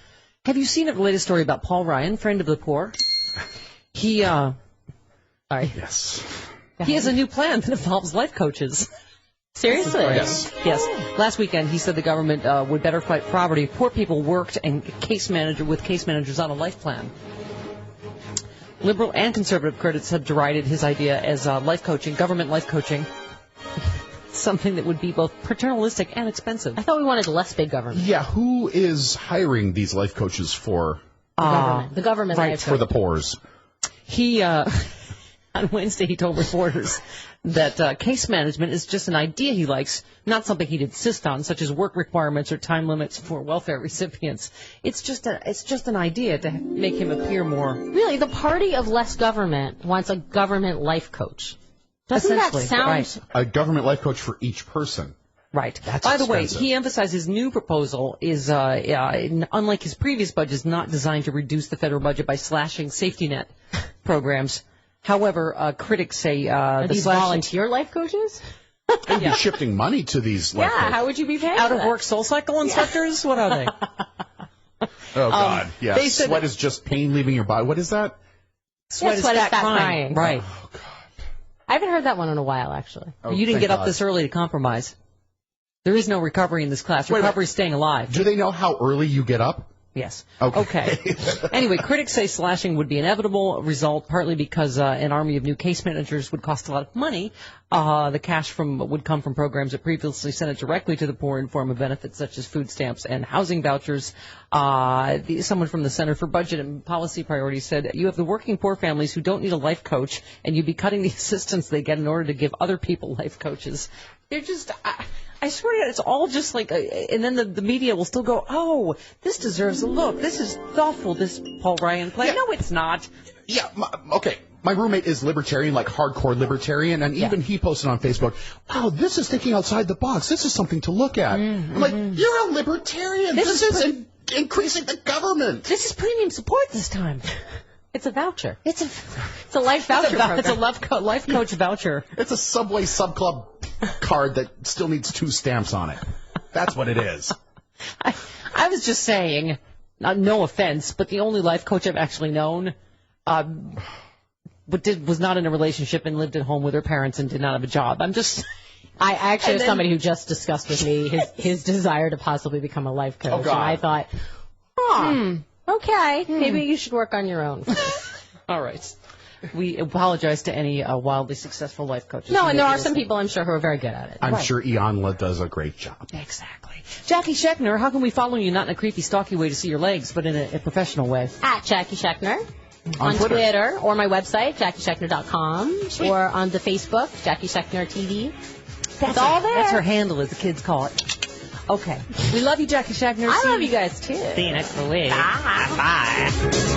Have you seen the latest story about Paul Ryan, friend of the poor? He, Sorry. Yes. He has a new plan that involves life coaches. Seriously? Yes. Yes. Last weekend, he said the government would better fight poverty if poor people worked and case managers on a life plan. Liberal and conservative critics have derided his idea as life coaching, government life coaching, something that would be both paternalistic and expensive. I thought we wanted less big government. Yeah, who is hiring these life coaches for? The government right, life for the poors. He, on Wednesday, he told reporters that case management is just an idea he likes, not something he'd insist on, such as work requirements or time limits for welfare recipients. It's just an idea to make him appear more. Really, the party of less government wants a government life coach. Doesn't that sound... Right. A government life coach for each person. Right. That's By the way, expensive. he emphasized his new proposal is, unlike his previous budget, not designed to reduce the federal budget by slashing safety net programs. However, critics say Are these volunteer life coaches? They'd be shifting money to these life coaches. How would you be paid out for of that? work soul cycle instructors? What are they? Oh, God. Yeah. They said Sweat is just pain leaving your body. What is that? Sweat is fat crying. Right. Oh, God. I haven't heard that one in a while, actually. Oh, you didn't thank get up God. this early to compromise. There is no recovery in this class. Recovery is staying alive. Do they know how early you get up? Yes. Okay. Anyway, critics say slashing would be an inevitable result, partly because an army of new case managers would cost a lot of money. The cash would come from programs that previously sent it directly to the poor in form of benefits such as food stamps and housing vouchers. Someone from the Center for Budget and Policy Priorities said, you have the working poor families who don't need a life coach, and you'd be cutting the assistance they get in order to give other people life coaches. They're just... I swear to God, it's all just like, and then the media will still go, oh, this deserves a look. This is thoughtful, this Paul Ryan play. Yeah. No, it's not. Yeah, okay. My roommate is libertarian, like hardcore libertarian, and even he posted on Facebook, wow, this is thinking outside the box. This is something to look at. I'm like, you're a libertarian. This is increasing the government. This is premium support this time. It's a voucher. It's a life voucher program. It's a life coach voucher. It's a Subway Sub Club card that still needs 2 stamps on it. That's what it is. I was just saying, no offense, but the only life coach I've actually known was not in a relationship and lived at home with her parents and did not have a job. I actually have somebody who just discussed with me his desire to possibly become a life coach. Oh, God. And I thought, okay, maybe you should work on your own. All right. We apologize to any wildly successful life coaches. No, and there are some people, I'm sure, who are very good at it. I'm sure Ianla does a great job. Exactly. Jackie Scheckner, how can we follow you, not in a creepy, stalky way to see your legs, but in a professional way? At Jackie Scheckner. On Twitter, or my website, JackieScheckner.com, or on the Facebook, Jackie Scheckner TV. It's all there. That's her handle, as the kids call it. Okay. We love you, Jackie Scheckner. I love you guys, too. See you next week. Bye. Bye.